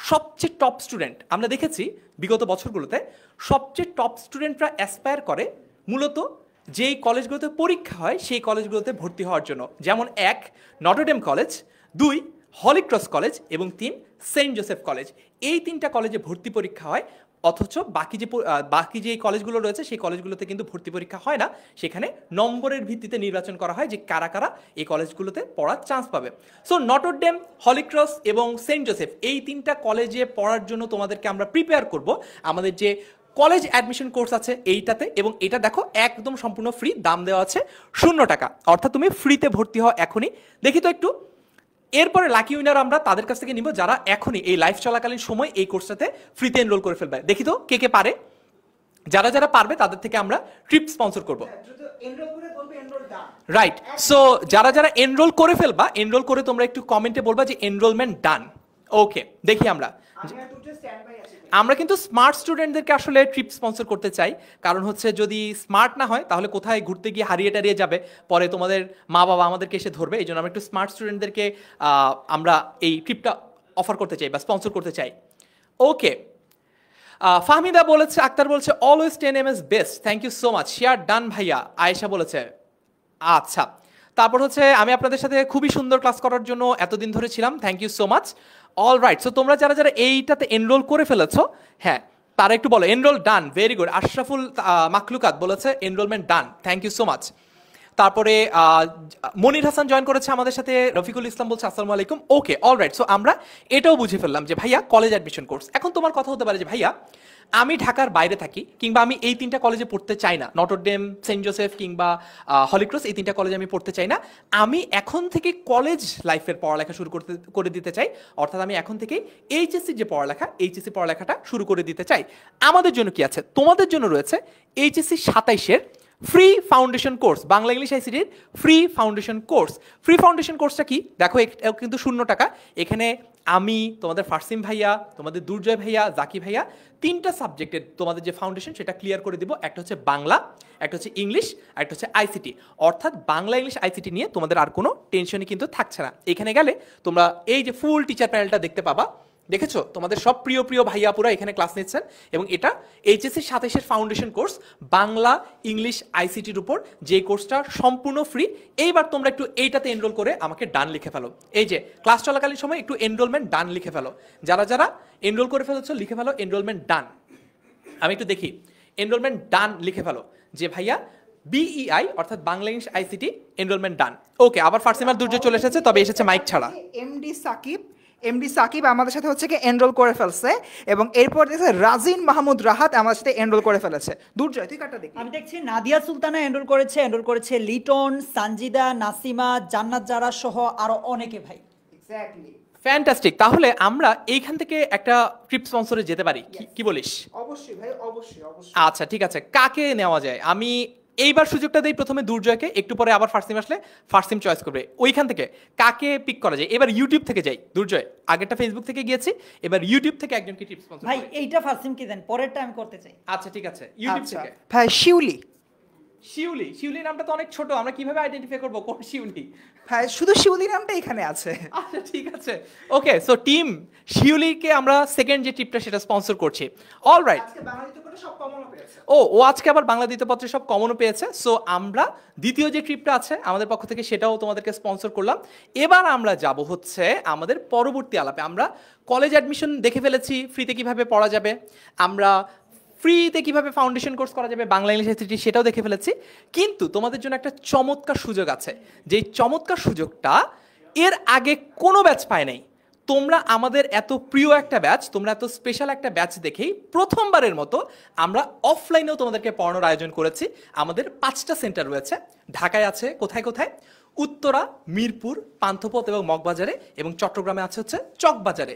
সবচেয়ে টপ স্টুডেন্ট, আমরা দেখেছি বিগত বছরগুলোতে সবচেয়ে টপ স্টুডেন্টরা অ্যাসপায়ার করে মূলত যেই কলেজগুলোতে পরীক্ষা হয় সেই কলেজগুলোতে ভর্তি হওয়ার জন্য। যেমন 1 Notre Dame college, 2 Holy Cross college এবং 3 সেন্ট জোসেফ কলেজ। এই 3টা কলেজে ভর্তি পরীক্ষা হয়, অথচ বাকি যে কলেজগুলো রয়েছে সেই কলেজগুলোতে কিন্তু ভর্তি পরীক্ষা হয় না। সেখানে নম্বরের ভিত্তিতে নির্বাচন করা হয় যে কারা কারা এই কলেজগুলোতে পড়ার চান্স পাবে। সো নটরডেম, হলি ক্রস এবং সেন্ট জোসেফ এই 3টা কলেজে পড়ার জন্য তোমাদেরকে আমরা প্রিপেয়ার করব আমাদের যে কলেজ অ্যাডমিশন কোর্স আছে এইটাতে। এবং এটা দেখো একদম সম্পূর্ণ ফ্রি, দাম দেওয়া আছে 0 টাকা, অর্থাৎ তুমি ফ্রিতে ভর্তি হও এখনই। দেখি তো একটু, এরপরে লাকি উইনার আমরা তাদের কাছ থেকে নিব যারা এখনই এই লাইভ চলাকালীন সময় এই কোর্সটাতে ফ্রিতে এনরোল করে ফেলবে। দেখি তো কে কে পারে, যারা যারা পারবে তাদের থেকে আমরা ট্রিপ স্পন্সর করব। রাইট, সো যারা যারা এনরোল করে ফেলবা, এনরোল করে তোমরা একটু কমেন্টে বলবা যে এনরোলমেন্ট ডান। ওকে, দেখি আমরা কিন্তু স্মার্ট স্টুডেন্টদেরকে আসলে ট্রিপ স্পন্সর করতে চাই, কারণ হচ্ছে যদি স্মার্ট না হয় তাহলে কোথায় ঘুরতে গিয়ে হারিয়ে টারিয়ে যাবে, পরে তোমাদের মা বাবা আমাদেরকে এসে ধরবে। এই জন্য আমরা একটু স্মার্ট স্টুডেন্টদেরকে আমরা এই ট্রিপটা অফার করতে চাই বা স্পন্সর করতে চাই। ওকে, ফাহমিদা বলেছে, আক্তার বলছে always 10 MS best, thank you so much, share done ভাইয়া। আয়েশা বলেছে আচ্ছা, তারপর হচ্ছে আমি আপনাদের সাথে খুবই সুন্দর ক্লাস করার জন্য এতদিন ধরে ছিলাম, thank you so much. All right, so তোমরা যারা যারা এইটাতে এনরোল করে ফেলেছো, হ্যাঁ তারা একটু বলো enrol done, very good. Ashraful Makhlukat বলেছে enrolment done, thank you so much. তারপরে মনির হাসান জয়েন করেছে আমাদের সাথে, রফিকুল ইসলাম বলছে আসসালামু আলাইকুম। ওকে, অল রাইট, সো আমরা এটাও বুঝে ফেললাম যে ভাইয়া কলেজ অ্যাডমিশন কোর্স। এখন তোমার কথা হতে পারে যে ভাইয়া আমি ঢাকার বাইরে থাকি, কিংবা আমি এই 3টা কলেজে পড়তে চাই না, নটরডেম, সেন্ট জোসেফ কিংবা হলি ক্রস, এই 3টা কলেজে আমি পড়তে চাই না, আমি এখন থেকে কলেজ লাইফের পড়ালেখা শুরু করে দিতে চাই, অর্থাৎ আমি এখন থেকেই এইচএসসি যে পড়ালেখা, এইচএসসি পড়ালেখাটা শুরু করে দিতে চাই। আমাদের জন্য কি আছে? তোমাদের জন্য রয়েছে এইচএসসি 27-এর free foundation course, Bangla English আইসিটির free foundation course. Free foundation কোর্সটা কি দেখো, কিন্তু 0 টাকা। এখানে আমি, তোমাদের ফারসিম ভাইয়া, তোমাদের দুর্জয় ভাইয়া, জাকি ভাইয়া 3টা সাবজেক্টের তোমাদের যে ফাউন্ডেশন সেটা ক্লিয়ার করে দিব। একটা হচ্ছে বাংলা, একটা হচ্ছে ইংলিশ, একটা হচ্ছে আইসিটি। অর্থাৎ বাংলা ইংলিশ আইসিটি নিয়ে তোমাদের আর কোনো টেনশনই কিন্তু থাকছে না। এখানে গেলে তোমরা এই যে ফুল টিচার প্যানেলটা দেখতে পাবা, দেখেছো তোমাদের সব প্রিয় প্রিয় ভাইয়াপুরা এখানে ক্লাস নিচ্ছেন। এবং এটা এইচএসসি 27-এর ফাউন্ডেশন কোর্স, বাংলা ইংলিশ আইসিটির উপর, যে কোর্সটা সম্পূর্ণ ফ্রি। এইবার তোমরা একটু এইটাতে এনরোল করে আমাকে ডান লিখে ফেলো। এই যে ক্লাস চলাকালীন সময় একটু এনরোলমেন্ট ডান লিখে ফেলো। যারা যারা এনরোল করে ফেলেছো লিখে ফেলো এনরোলমেন্ট ডান। আমি একটু দেখি, এনরোলমেন্ট ডান লিখে ফেলো যে ভাইয়া বিইআই অর্থাৎ বাংলা ইংলিশ আইসিটি এনরোলমেন্ট ডান। ওকে, আবার ফার্সিমার দুর্যোগ চলে এসেছে, তবে এসেছে মাইক ছাড়া। এমডি সাকিব আমাদের সাথে হচ্ছে কি এনরোল করে ফেলছে, এবং এরপর দেখছে রাজিন মাহমুদ রাহাত আমাদের সাথে এনরোল করে ফেলেছে। দুর্জয় তুই কাটা দেখি। আমি দেখছি নাদিয়া সুলতানা এনরোল করেছে লিটন, সানজিদা, নাসিমা, জান্নাত জারা সহ আরো অনেকে ভাই। Exactly, fantastic. তাহলে আমরা এইখান থেকে একটা ট্রিপ স্পন্সরে যেতে পারি, কি বলিস? অবশ্যই ভাই, অবশ্যই অবশ্যই। আচ্ছা ঠিক আছে, কাকে নেওয়া যায়? আমি এইবার সুযোগটা দেই প্রথমে দুর্জয়কে, একটু পরে আবার ফারসিম আসলে ফারসিম চয়েস করবে। ওইখান থেকে কাকে পিক করা যায়? এবার ইউটিউব থেকে যাই। দুর্জয়, আগেরটা ফেসবুক থেকে গিয়েছি, এবার ইউটিউব থেকে একজনকে টিপ স্পন্সর ভাই এইটা ফারসিম কি দেন, পরেরটা আমি করতে চাই। আচ্ছা ঠিক আছে, ইউটিউব আচ্ছা থেকে ভাই শিউলি। শিউলি নামটা তো অনেক ছোট, আমরা কিভাবে আইডেন্টিফাই করব কোন শিউলি? হ্যাঁ, শুধু শিউলি নামটা এখানে আছে। আচ্ছা ঠিক আছে, ওকে। সো টিম শিউলিকে আমরা সেকেন্ড যে ট্রিপটা সেটা স্পন্সর করছি। অলরাইট। আজকে বাঙালি তো কোনো সব কমনও পেয়েছে। ও আজকে আবার বাংলা দ্বিতীয়পত্রে সব কমনও পেয়েছে। সো আমরা দ্বিতীয় যে ট্রিপটা আছে আমাদের পক্ষ থেকে সেটাও তোমাদেরকে স্পন্সর করলাম। এবার আমরা যাব হচ্ছে আমাদের পরবর্তী আলাপে। আমরা কলেজ অ্যাডমিশন দেখে ফেলেছি, ফ্রিতে কিভাবে পড়া যাবে, আমরা ফ্রিতে কিভাবে ফাউন্ডেশন কোর্স করা যাবে বাংলা ইংলিশ আইসিটি সেটাও দেখে ফেলেছি। কিন্তু তোমাদের জন্য একটা চমৎকার সুযোগ আছে, যেই চমৎকার সুযোগটা এর আগে কোনো ব্যাচ পায় নাই। তোমরা আমাদের এত প্রিয় একটা ব্যাচ, তোমরা এত স্পেশাল একটা ব্যাচ দেখেই প্রথমবারের মতো আমরা অফলাইনেও তোমাদেরকে পড়ানোর আয়োজন করেছি। আমাদের 5টা সেন্টার রয়েছে, ঢাকায় আছে কোথায় কোথায়, উত্তরা, মিরপুর, পান্থপথ এবং মগবাজারে, এবং চট্টগ্রামে আছে হচ্ছে চকবাজারে।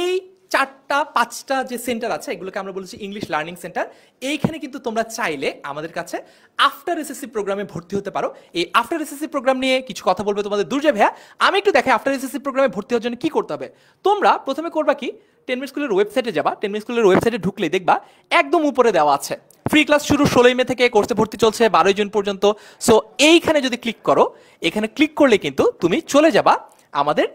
এই 4টা-5টা যে সেন্টার আছে এগুলোকে আমরা বলেছি ইংলিশ লার্নিং সেন্টার। এইখানে কিন্তু তোমরা চাইলে আমাদের কাছে আফটার এসএসসি প্রোগ্রামে ভর্তি হতে পারো। এই আফটার এসএসসি প্রোগ্রাম নিয়ে কিছু কথা বলবে তোমাদের দুর্জয় ভাইয়া। আমি একটু দেখাই আফটার এসএসসি প্রোগ্রামে ভর্তি হওয়ার জন্য কি করতে হবে। তোমরা প্রথমে করবা কি, 10 মিনিট স্কুলের ওয়েবসাইটে যাবা। 10 মিনিট স্কুলের ওয়েবসাইটে ঢুকলেই দেখবা একদম উপরে দেওয়া আছে ফ্রি ক্লাস শুরু 16 মে থেকে, কোর্সে ভর্তি চলছে 12 জুন পর্যন্ত। সো এইখানে যদি ক্লিক করো, এখানে ক্লিক করলে কিন্তু তুমি চলে যাবা আমাদের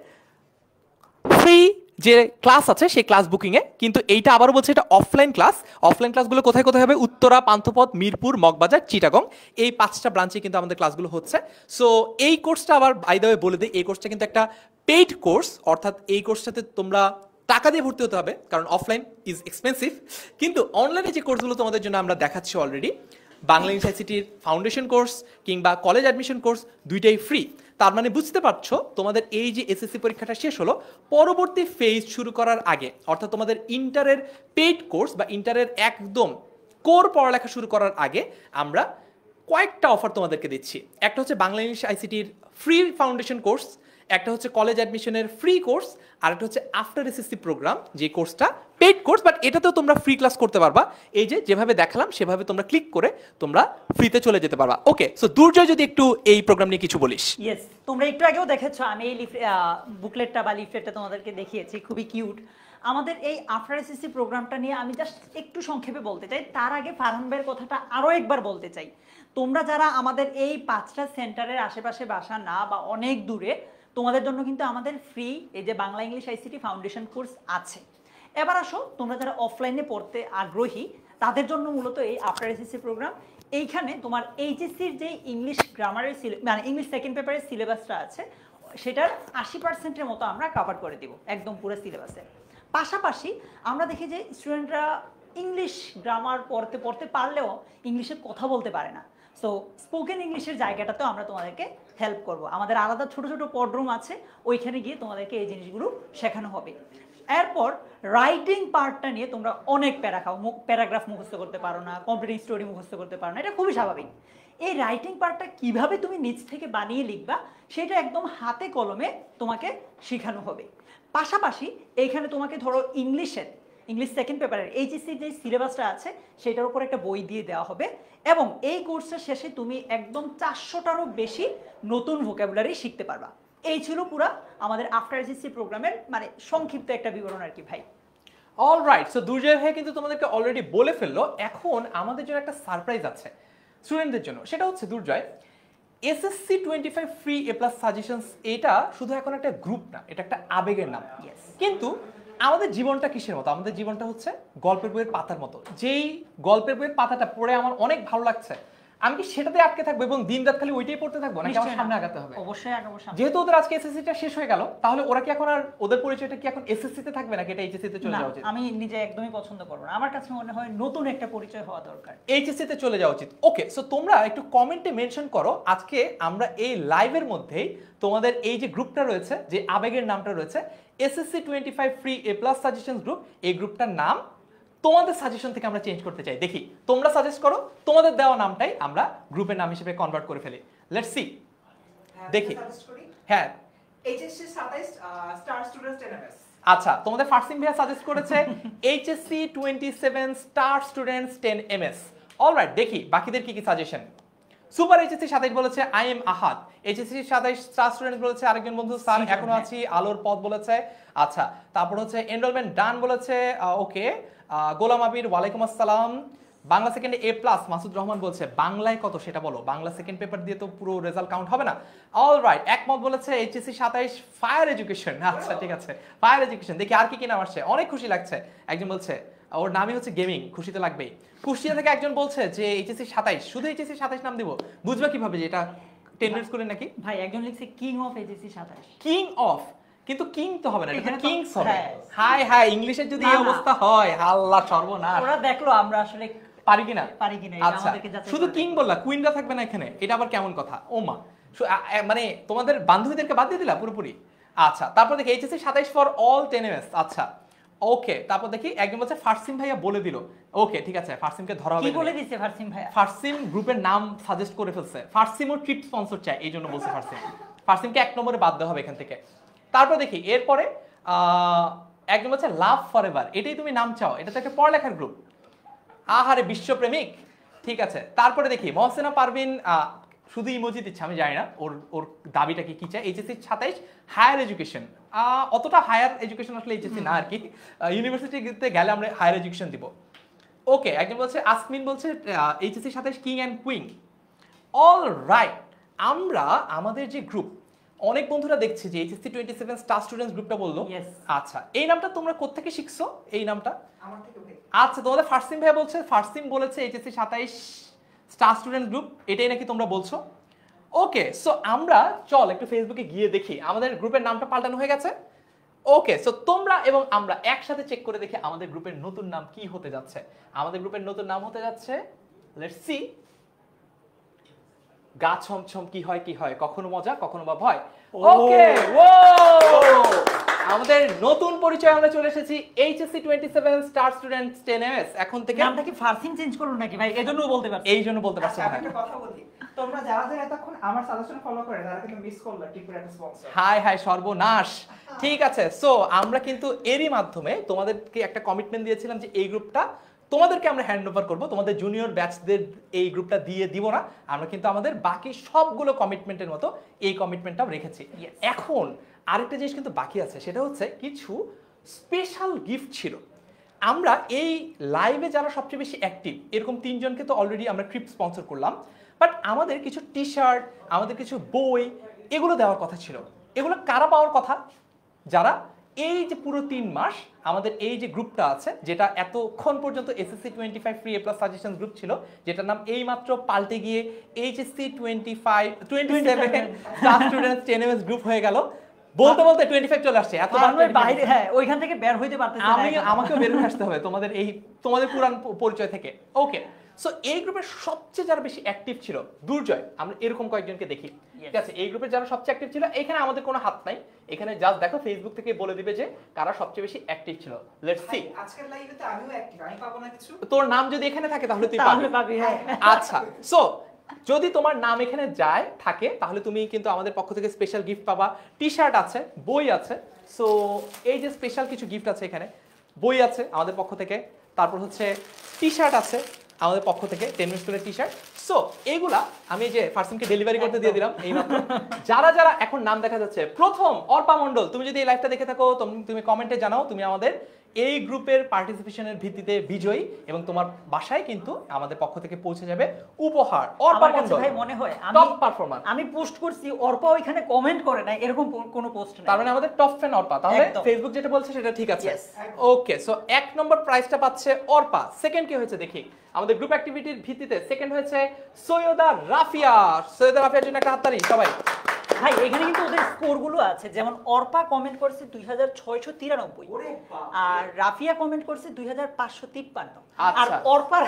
ফ্রি যে ক্লাস আছে সেই ক্লাস বুকিং এ। কিন্তু এইটা আবারও বলছে এটা অফলাইন ক্লাস। অফলাইন ক্লাসগুলো কোথায় কোথায় হবে, উত্তরা, পান্থপথ, মিরপুর, মগবাজার, চিটাগং, এই 5টা ব্রাঞ্চে কিন্তু আমাদের ক্লাসগুলো হচ্ছে। সো এই কোর্সটা আবার বাই দ্য ওয়ে বলে দিই, এই কোর্সটা কিন্তু একটা পেইড কোর্স, অর্থাৎ এই কোর্সটাতে তোমরা টাকা দিয়ে ভর্তি হতে হবে, কারণ অফলাইন ইজ এক্সপেন্সিভ। কিন্তু অনলাইনে যে কোর্সগুলো তোমাদের জন্য আমরা দেখাচ্ছি অলরেডি, বাংলা ইংলিশ আইসিটির ফাউন্ডেশন কোর্স কিংবা কলেজ অ্যাডমিশন কোর্স, দুইটাই ফ্রি। তার মানে বুঝতে পারছো তোমাদের এই যে এসএসসি পরীক্ষাটা শেষ হলো, পরবর্তী ফেজ শুরু করার আগে, অর্থাৎ তোমাদের ইন্টারের পেইড কোর্স বা ইন্টারের একদম কোর পড়ালেখা শুরু করার আগে আমরা কয়েকটা অফার তোমাদেরকে দিচ্ছি। একটা হচ্ছে বাংলা ইংলিশ আইসিটির ফ্রি ফাউন্ডেশন কোর্স, একটা হচ্ছে কলেজ অ্যাডমিশনের ফ্রি কোর্স, আর একটা হচ্ছে আফটার এসএসসি প্রোগ্রাম, যে কোর্সটা পেইড কোর্স, বাট এটাতেও তোমরা ফ্রি ক্লাস করতে পারবা। এই যে যেভাবে দেখালাম সেভাবে তোমরা ক্লিক করে তোমরা ফ্রিতে চলে যেতে পারবা। ওকে, সো দুর্জয় যদি একটু এই প্রোগ্রাম নিয়ে কিছু বলিস। ইয়েস, তোমরা একটু আগেও দেখেছো, আমি এই বুকলেটটা বা লিফলেটটা তোমাদেরকে দেখিয়েছি, খুবই কিউট। আমাদের এই আফটার এসএসসি প্রোগ্রামটা নিয়ে আমি জাস্ট একটু সংক্ষেপে বলতে চাই। তার আগে ফারহান ভাইয়ের কথাটা আরও একবার বলতে চাই। তোমরা যারা আমাদের এই 5টা সেন্টারের আশেপাশে বাসা না বা অনেক দূরে, তোমাদের জন্য কিন্তু আমাদের ফ্রি এই যে Bangla English ICT foundation course আছে। এবার আসো, তোমরা যারা অফলাইনে পড়তে আগ্রহী তাদের জন্য মূলত এই আফটার এসএসসি প্রোগ্রাম। এইখানে তোমার এইচএসসির যে ইংলিশ গ্রামারের মানে ইংলিশ সেকেন্ড পেপারের সিলেবাসটা আছে সেটার 80%-এর মতো আমরা কভার করে দিব একদম পুরো সিলেবাসে। পাশাপাশি আমরা দেখি যে স্টুডেন্টরা ইংলিশ গ্রামার পড়তে পড়তে পারলেও ইংলিশে কথা বলতে পারে না। সো স্পোকেন ইংলিশের জায়গাটাতেও আমরা তোমাদেরকে হেল্প করব। আমাদের আলাদা ছোট ছোট পডরুম আছে, ওইখানে গিয়ে তোমাদেরকে এই জিনিসগুলো শেখানো হবে। এরপর রাইটিং পার্টটা নিয়ে তোমরা অনেক প্যারা খাও, প্যারাগ্রাফ মুখস্থ করতে পারো না, কমপ্লিট স্টোরি মুখস্থ করতে পারো না, এটা খুবই স্বাভাবিক। এই রাইটিং পার্টটা কিভাবে তুমি নিজ থেকে বানিয়ে লিখবা সেটা একদম হাতে কলমে তোমাকে শেখানো হবে। পাশাপাশি এইখানে তোমাকে ধরো ইংলিশ সেকেন্ড পেপারের এইচএসসির যে সিলেবাসটা আছে সেটার উপর একটা বই দিয়ে দেওয়া হবে, এবং এই কোর্সের শেষে তুমি একদম 400টারও বেশি নতুন ভোকাবুলারি শিখতে পারবা। এই ছিল পুরা আমাদের আফটার এসএসসি প্রোগ্রামের মানে সংক্ষিপ্ত একটা বিবরণ আর কি ভাই। অলরাইট, সো দুর্জয় ভাই কিন্তু তোমাদেরকে অলরেডি বলে ফেললো। এখন আমাদের জন্য একটা সারপ্রাইজ আছে স্টুডেন্টদের জন্য, সেটা হচ্ছে দুর্জয় এসএসসি 25 ফ্রি এ প্লাস সাজেশনস, এটা শুধু এখন একটা গ্রুপ না, এটা একটা আবেগের নাম। কিন্তু আমাদের জীবনটা কিসের মতো? আমাদের জীবনটা হচ্ছে গল্পের বইয়ের পাতার মতো। যেই গল্পের বইয়ের পাতাটা পড়ে আমার অনেক ভালো লাগছে, আমি কি সেটাতে আটকে থাকবো এবং দিন রাত খালি ওইটাই পড়তে থাকবো, নাকি আমার সামনে আগাতে হবে? অবশ্যই আগাবো সামনে। যেহেতু ওদের আজকে এসএসসিটা শেষ হয়ে গেল, তাহলে ওরা কি এখন আর ওদের পরিচয়টা কি এখন এসএসসি তে থাকবে নাকি এটা এইচএসসি তে চলে যাওয়া উচিত? আমি নিজে একদমই পছন্দ করব না, আমার কাছে মনে হয় নতুন একটা পরিচয় হওয়া দরকার, এইচএসসি তে চলে যাওয়া উচিত। ওকে, সো তোমরা একটু কমেন্টে মেনশন করো আজকে আমরা এই লাইভের মধ্যেই তোমাদের এই যে গ্রুপটা রয়েছে, যে আবেগের নামটা রয়েছে এসএসসি 25 ফ্রি এ প্লাস সাজেশনস গ্রুপ, এই গ্রুপটার নাম তোমাদের সাজেশন থেকে আমরা চেঞ্জ করতে চাই। দেখি তোমরা সাজেস্ট করো, তোমাদের দেওয়া নামটাই আমরা গ্রুপের নাম হিসেবে কনভার্ট করে ফেলি। লেটস সি, দেখি। হ্যাঁ, এইচএসসি 27 স্টার স্টুডেন্টস 10MS। আচ্ছা, তোমাদের ফার্সিং ভাইয়া সাজেস্ট করেছে HSC 27 star students 10MS। Alright, দেখি বাকিদের কি কি সাজেশন। সুপার এইচএসসি 27 বলেছে I am Ahad. HSC 27 star students বলেছে আরেকজন বন্ধু স্যার এখনো আছি, আলোর পথ বলেছে। আচ্ছা, তারপর হচ্ছে এনরোলমেন্ট ডান বলেছে ওকে। গোলাম আবির ওয়ালাইকুম আসসালাম। বাংলা সেকেন্ডে এ প্লাস মাসুদ রহমান বলছে বাংলায় কত সেটা বলো, বাংলা সেকেন্ড পেপার দিয়ে তো পুরো রেজাল্ট কাউন্ট হবে না। অল রাইট, একমত বলেছে এইচএসসি 27 ফায়ার এডুকেশন। আচ্ছা ঠিক আছে, ফায়ার এডুকেশন। দেখি আর কি কি নাম আসছে, অনেক খুশি লাগছে। একজন বলছে ওর নামই হচ্ছে গেমিং, খুশি তো লাগবেই। কুষ্টিয়া থেকে একজন বলছে যে এইচএসসি 27, শুধু এইচএসসি 27 নাম দিব, বুঝবে কিভাবে যে এটা 10 মিনিট স্কুলে নাকি? ভাই একজন লিখছে king of HSC 27। King of, কিন্তু কিং তো হবে না, এটা এখানে তো- কিংস হবে। হ্যাঁ। হাই হাই, ইংলিশের যদি এই না, না। অবস্থা হয়, আল্লাহ সর্বনাশ। ওরা দেখলো আমরা আসলে পারি কিনা? পারি কিনা, এটা আচ্ছা, আমাদেরকে যাচাই শুধু করে কিং দেখো। বললা, কুইনরা থাকবে না এখানে, এটা আবার কেমন কথা? ও মা, মানে তোমাদের বান্ধবীদেরকে বাদ দিয়ে দিলা পুরোপুরি। আচ্ছা, তারপর দেখি এইচএসসি 27 ফর অল 10 এমএস। আচ্ছা ওকে, তারপর দেখি একজন বলছে ফারসিম ভাইয়া বলে দিল। ওকে ঠিক আছে, ফারসিমকে ধরা হবে কি না। বলে দিচ্ছে ফারসিম ভাইয়া? ফারসিম গ্রুপের নাম সাজেস্ট করে ফেলছে, ফারসিমও ট্রিপ স্পন্সর চায়, এই জন্য বলছে ফারসিম। ফারসিমকে 1 নম্বরে বাদ দেওয়া হবে এখান থেকে। তারপর দেখি এরপরে একজন বলছে লাভ ফর এভার, এটাই তুমি নাম চাও, এটা তো একটা পড়ালেখার গ্রুপ। আহারে বিশ্বপ্রেমিক, ঠিক আছে। তারপরে দেখি মহসেনা পারভিন শুধু ইমোজি দিচ্ছে, আমি জানি না ওর ওর দাবিটা কি চায়। এইচএসসি 27 হায়ার এডুকেশন, অতটা হায়ার এডুকেশন আসলে এইচএসসি না আর কি, ইউনিভার্সিটিতে গেলে আমরা হায়ার এডুকেশন দিব। ওকে, একজন বলছে আসমিন বলছে HSC 27 king and queen. All right, আমরা আমাদের যে গ্রুপ, অনেক বন্ধুরা দেখছে যে এইচএসসি 27 স্টার স্টুডেন্টস গ্রুপটা বললো। Yes. আচ্ছা, এই নামটা তোমরা কোত্থেকে শিখছো এই নামটা? আমার থেকে ভাই। আচ্ছা, তোমাদের ফারসিম ভাই বলছে, ফারসিম বলেছে এইচএসসি 27 স্টার স্টুডেন্ট গ্রুপ, এটাই নাকি তোমরা বলছো। ওকে, সো আমরা চল একটু ফেসবুকে গিয়ে দেখি আমাদের গ্রুপের নামটা পাল্টানো হয়ে গেছে। ওকে, সো তোমরা এবং আমরা একসাথে চেক করে দেখি আমাদের গ্রুপের নতুন নাম কি হতে যাচ্ছে। আমাদের গ্রুপের নতুন নাম হতে যাচ্ছে, লেটস সি, গা ছমছম কি হয়, কখনো মজা কখনো বা ভয়। ওকে, ও আমাদের নতুন পরিচয়, আমরা চলে এসেছি এইচএসসি 27 স্টার স্টুডেন্টস 10 এমএস। এখন থেকে নামটা কি ফারসিম চেঞ্জ করলো নাকি ভাই? এজন্য বলতে পারছি। এই জন্য বলতে পারছি আচ্ছা, আমি না। একটা কথা বলি, তোমরা যারা যারা এতক্ষণ আমার সাজেশন ফলো করে তারা কিন্তু মিস করলো টিপুর একটা স্পন্সর। হাই হাই সর্বনাশ। ঠিক আছে, সো আমরা কিন্তু এরই মাধ্যমে তোমাদেরকে একটা কমিটমেন্ট দিয়েছিলাম যে এই গ্রুপটা তোমাদেরকে আমরা হ্যান্ড ওভার করবো, তোমাদের জুনিয়র ব্যাচদের এই গ্রুপটা দিয়ে দিব না। আমরা কিন্তু আমাদের বাকি সবগুলো কমিটমেন্টের মতো এই কমিটমেন্টটাও রেখেছি। Yes. এখন আরেকটা জিনিস কিন্তু বাকি আছে, সেটা হচ্ছে কিছু স্পেশাল গিফট ছিল। আমরা এই লাইভে যারা সবচেয়ে বেশি অ্যাক্টিভ, এরকম 3 জনকে তো অলরেডি আমরা ট্রিপ স্পন্সর করলাম, বাট আমাদের কিছু টি শার্ট, আমাদের কিছু বই, এগুলো দেওয়ার কথা ছিল। এগুলো কারা পাওয়ার কথা? যারা এই যে পুরো 3 মাস আমাদের এই যে গ্রুপটা আছে, যেটা এতক্ষণ পর্যন্ত এসএসসি 25 ফ্রি এ প্লাস সাজেশন গ্রুপ ছিল, যেটার নাম এইমাত্র পাল্টে গিয়ে HSC 27 star students 10 MS group হয়ে গেল। বলতে বলতে 25 চলে আসছে, এত আমরা বাইরে, হ্যাঁ, ওইখান থেকে বের হইতে পারতেছি না এখন। আমাকেও বের হয়ে আসতে হবে তোমাদের পুরান পরিচয় থেকে। ওকে, সো এই গ্রুপের সবচেয়ে যারা বেশি অ্যাক্টিভ ছিল, দুর্জয়, আমরা এরকম কয়েকজনকে দেখি। ঠিক আছে, এই গ্রুপের যারা সবচেয়ে অ্যাক্টিভ ছিল, এখানে আমাদের কোনো হাত নাই, এখানে জাস্ট দেখো ফেসবুক থেকে বলে দিবে যে কারা সবচেয়ে বেশি অ্যাক্টিভ ছিল। Let's see. আজকের লাইভে তো আমিও অ্যাক্টিভ, আমি পাবো না কিছু? তোর নাম যদি এখানে থাকে তাহলে তুই তাহলে পাবি। পাবি, হ্যাঁ। আচ্ছা, সো যদি তোমার নাম এখানে যায় থাকে, তাহলে তুমি কিন্তু আমাদের পক্ষ থেকে স্পেশাল গিফট পাবা। টি শার্ট আছে, বই আছে। সো এই যে স্পেশাল কিছু গিফট আছে, এখানে বই আছে আমাদের পক্ষ থেকে, তারপর হচ্ছে টি শার্ট আছে আমাদের পক্ষ থেকে, 10 মিনিট স্কুলের টি শার্ট। সো এইগুলা আমি এই যে ফারসিমকে ডেলিভারি করতে দিয়ে দিলাম এইমাত্র। যারা যারা এখন নাম দেখা যাচ্ছে, প্রথম অর্পা মণ্ডল, তুমি যদি এই লাইভটা দেখে থাকো, তুমি কমেন্টে জানাও তুমি আমাদের এই গ্রুপের পার্টিসিপেশনের ভিত্তিতে বিজয়ী, এবং তোমার বাসায় কিন্তু আমাদের পক্ষ থেকে পৌঁছে যাবে উপহার। অর্পা আমার কাছে মণ্ডল ভাই মনে হয় টপ পারফর্মার। আমি পোস্ট করছি, অর্পা ওইখানে কমেন্ট করে নাই, এরকম কোনো পোস্ট নাই। তার মানে আমাদের টপ ফ্যান অর্পা। তাহলে একদম। ফেসবুক যেটা বলছে সেটা ঠিক আছে। Yes. ওকে, সো 1 নম্বর প্রাইজটা পাচ্ছে অর্পা। সেকেন্ড কি হয়েছে দেখি, আমাদের গ্রুপ অ্যাক্টিভিটির ভিত্তিতে সেকেন্ড হয়েছে সৈয়দা রাফিয়া। সৈয়দা রাফিয়ার জন্য একটা হাততালি সবাই। ভাই এখানে কিন্তু ওদের স্কোর গুলো আছে, যেমন অর্পা কমেন্ট করছে 2693, ওরে বাপ। আর রাফিয়া কমেন্ট করছে 2553, আর আচ্ছা। অর্পা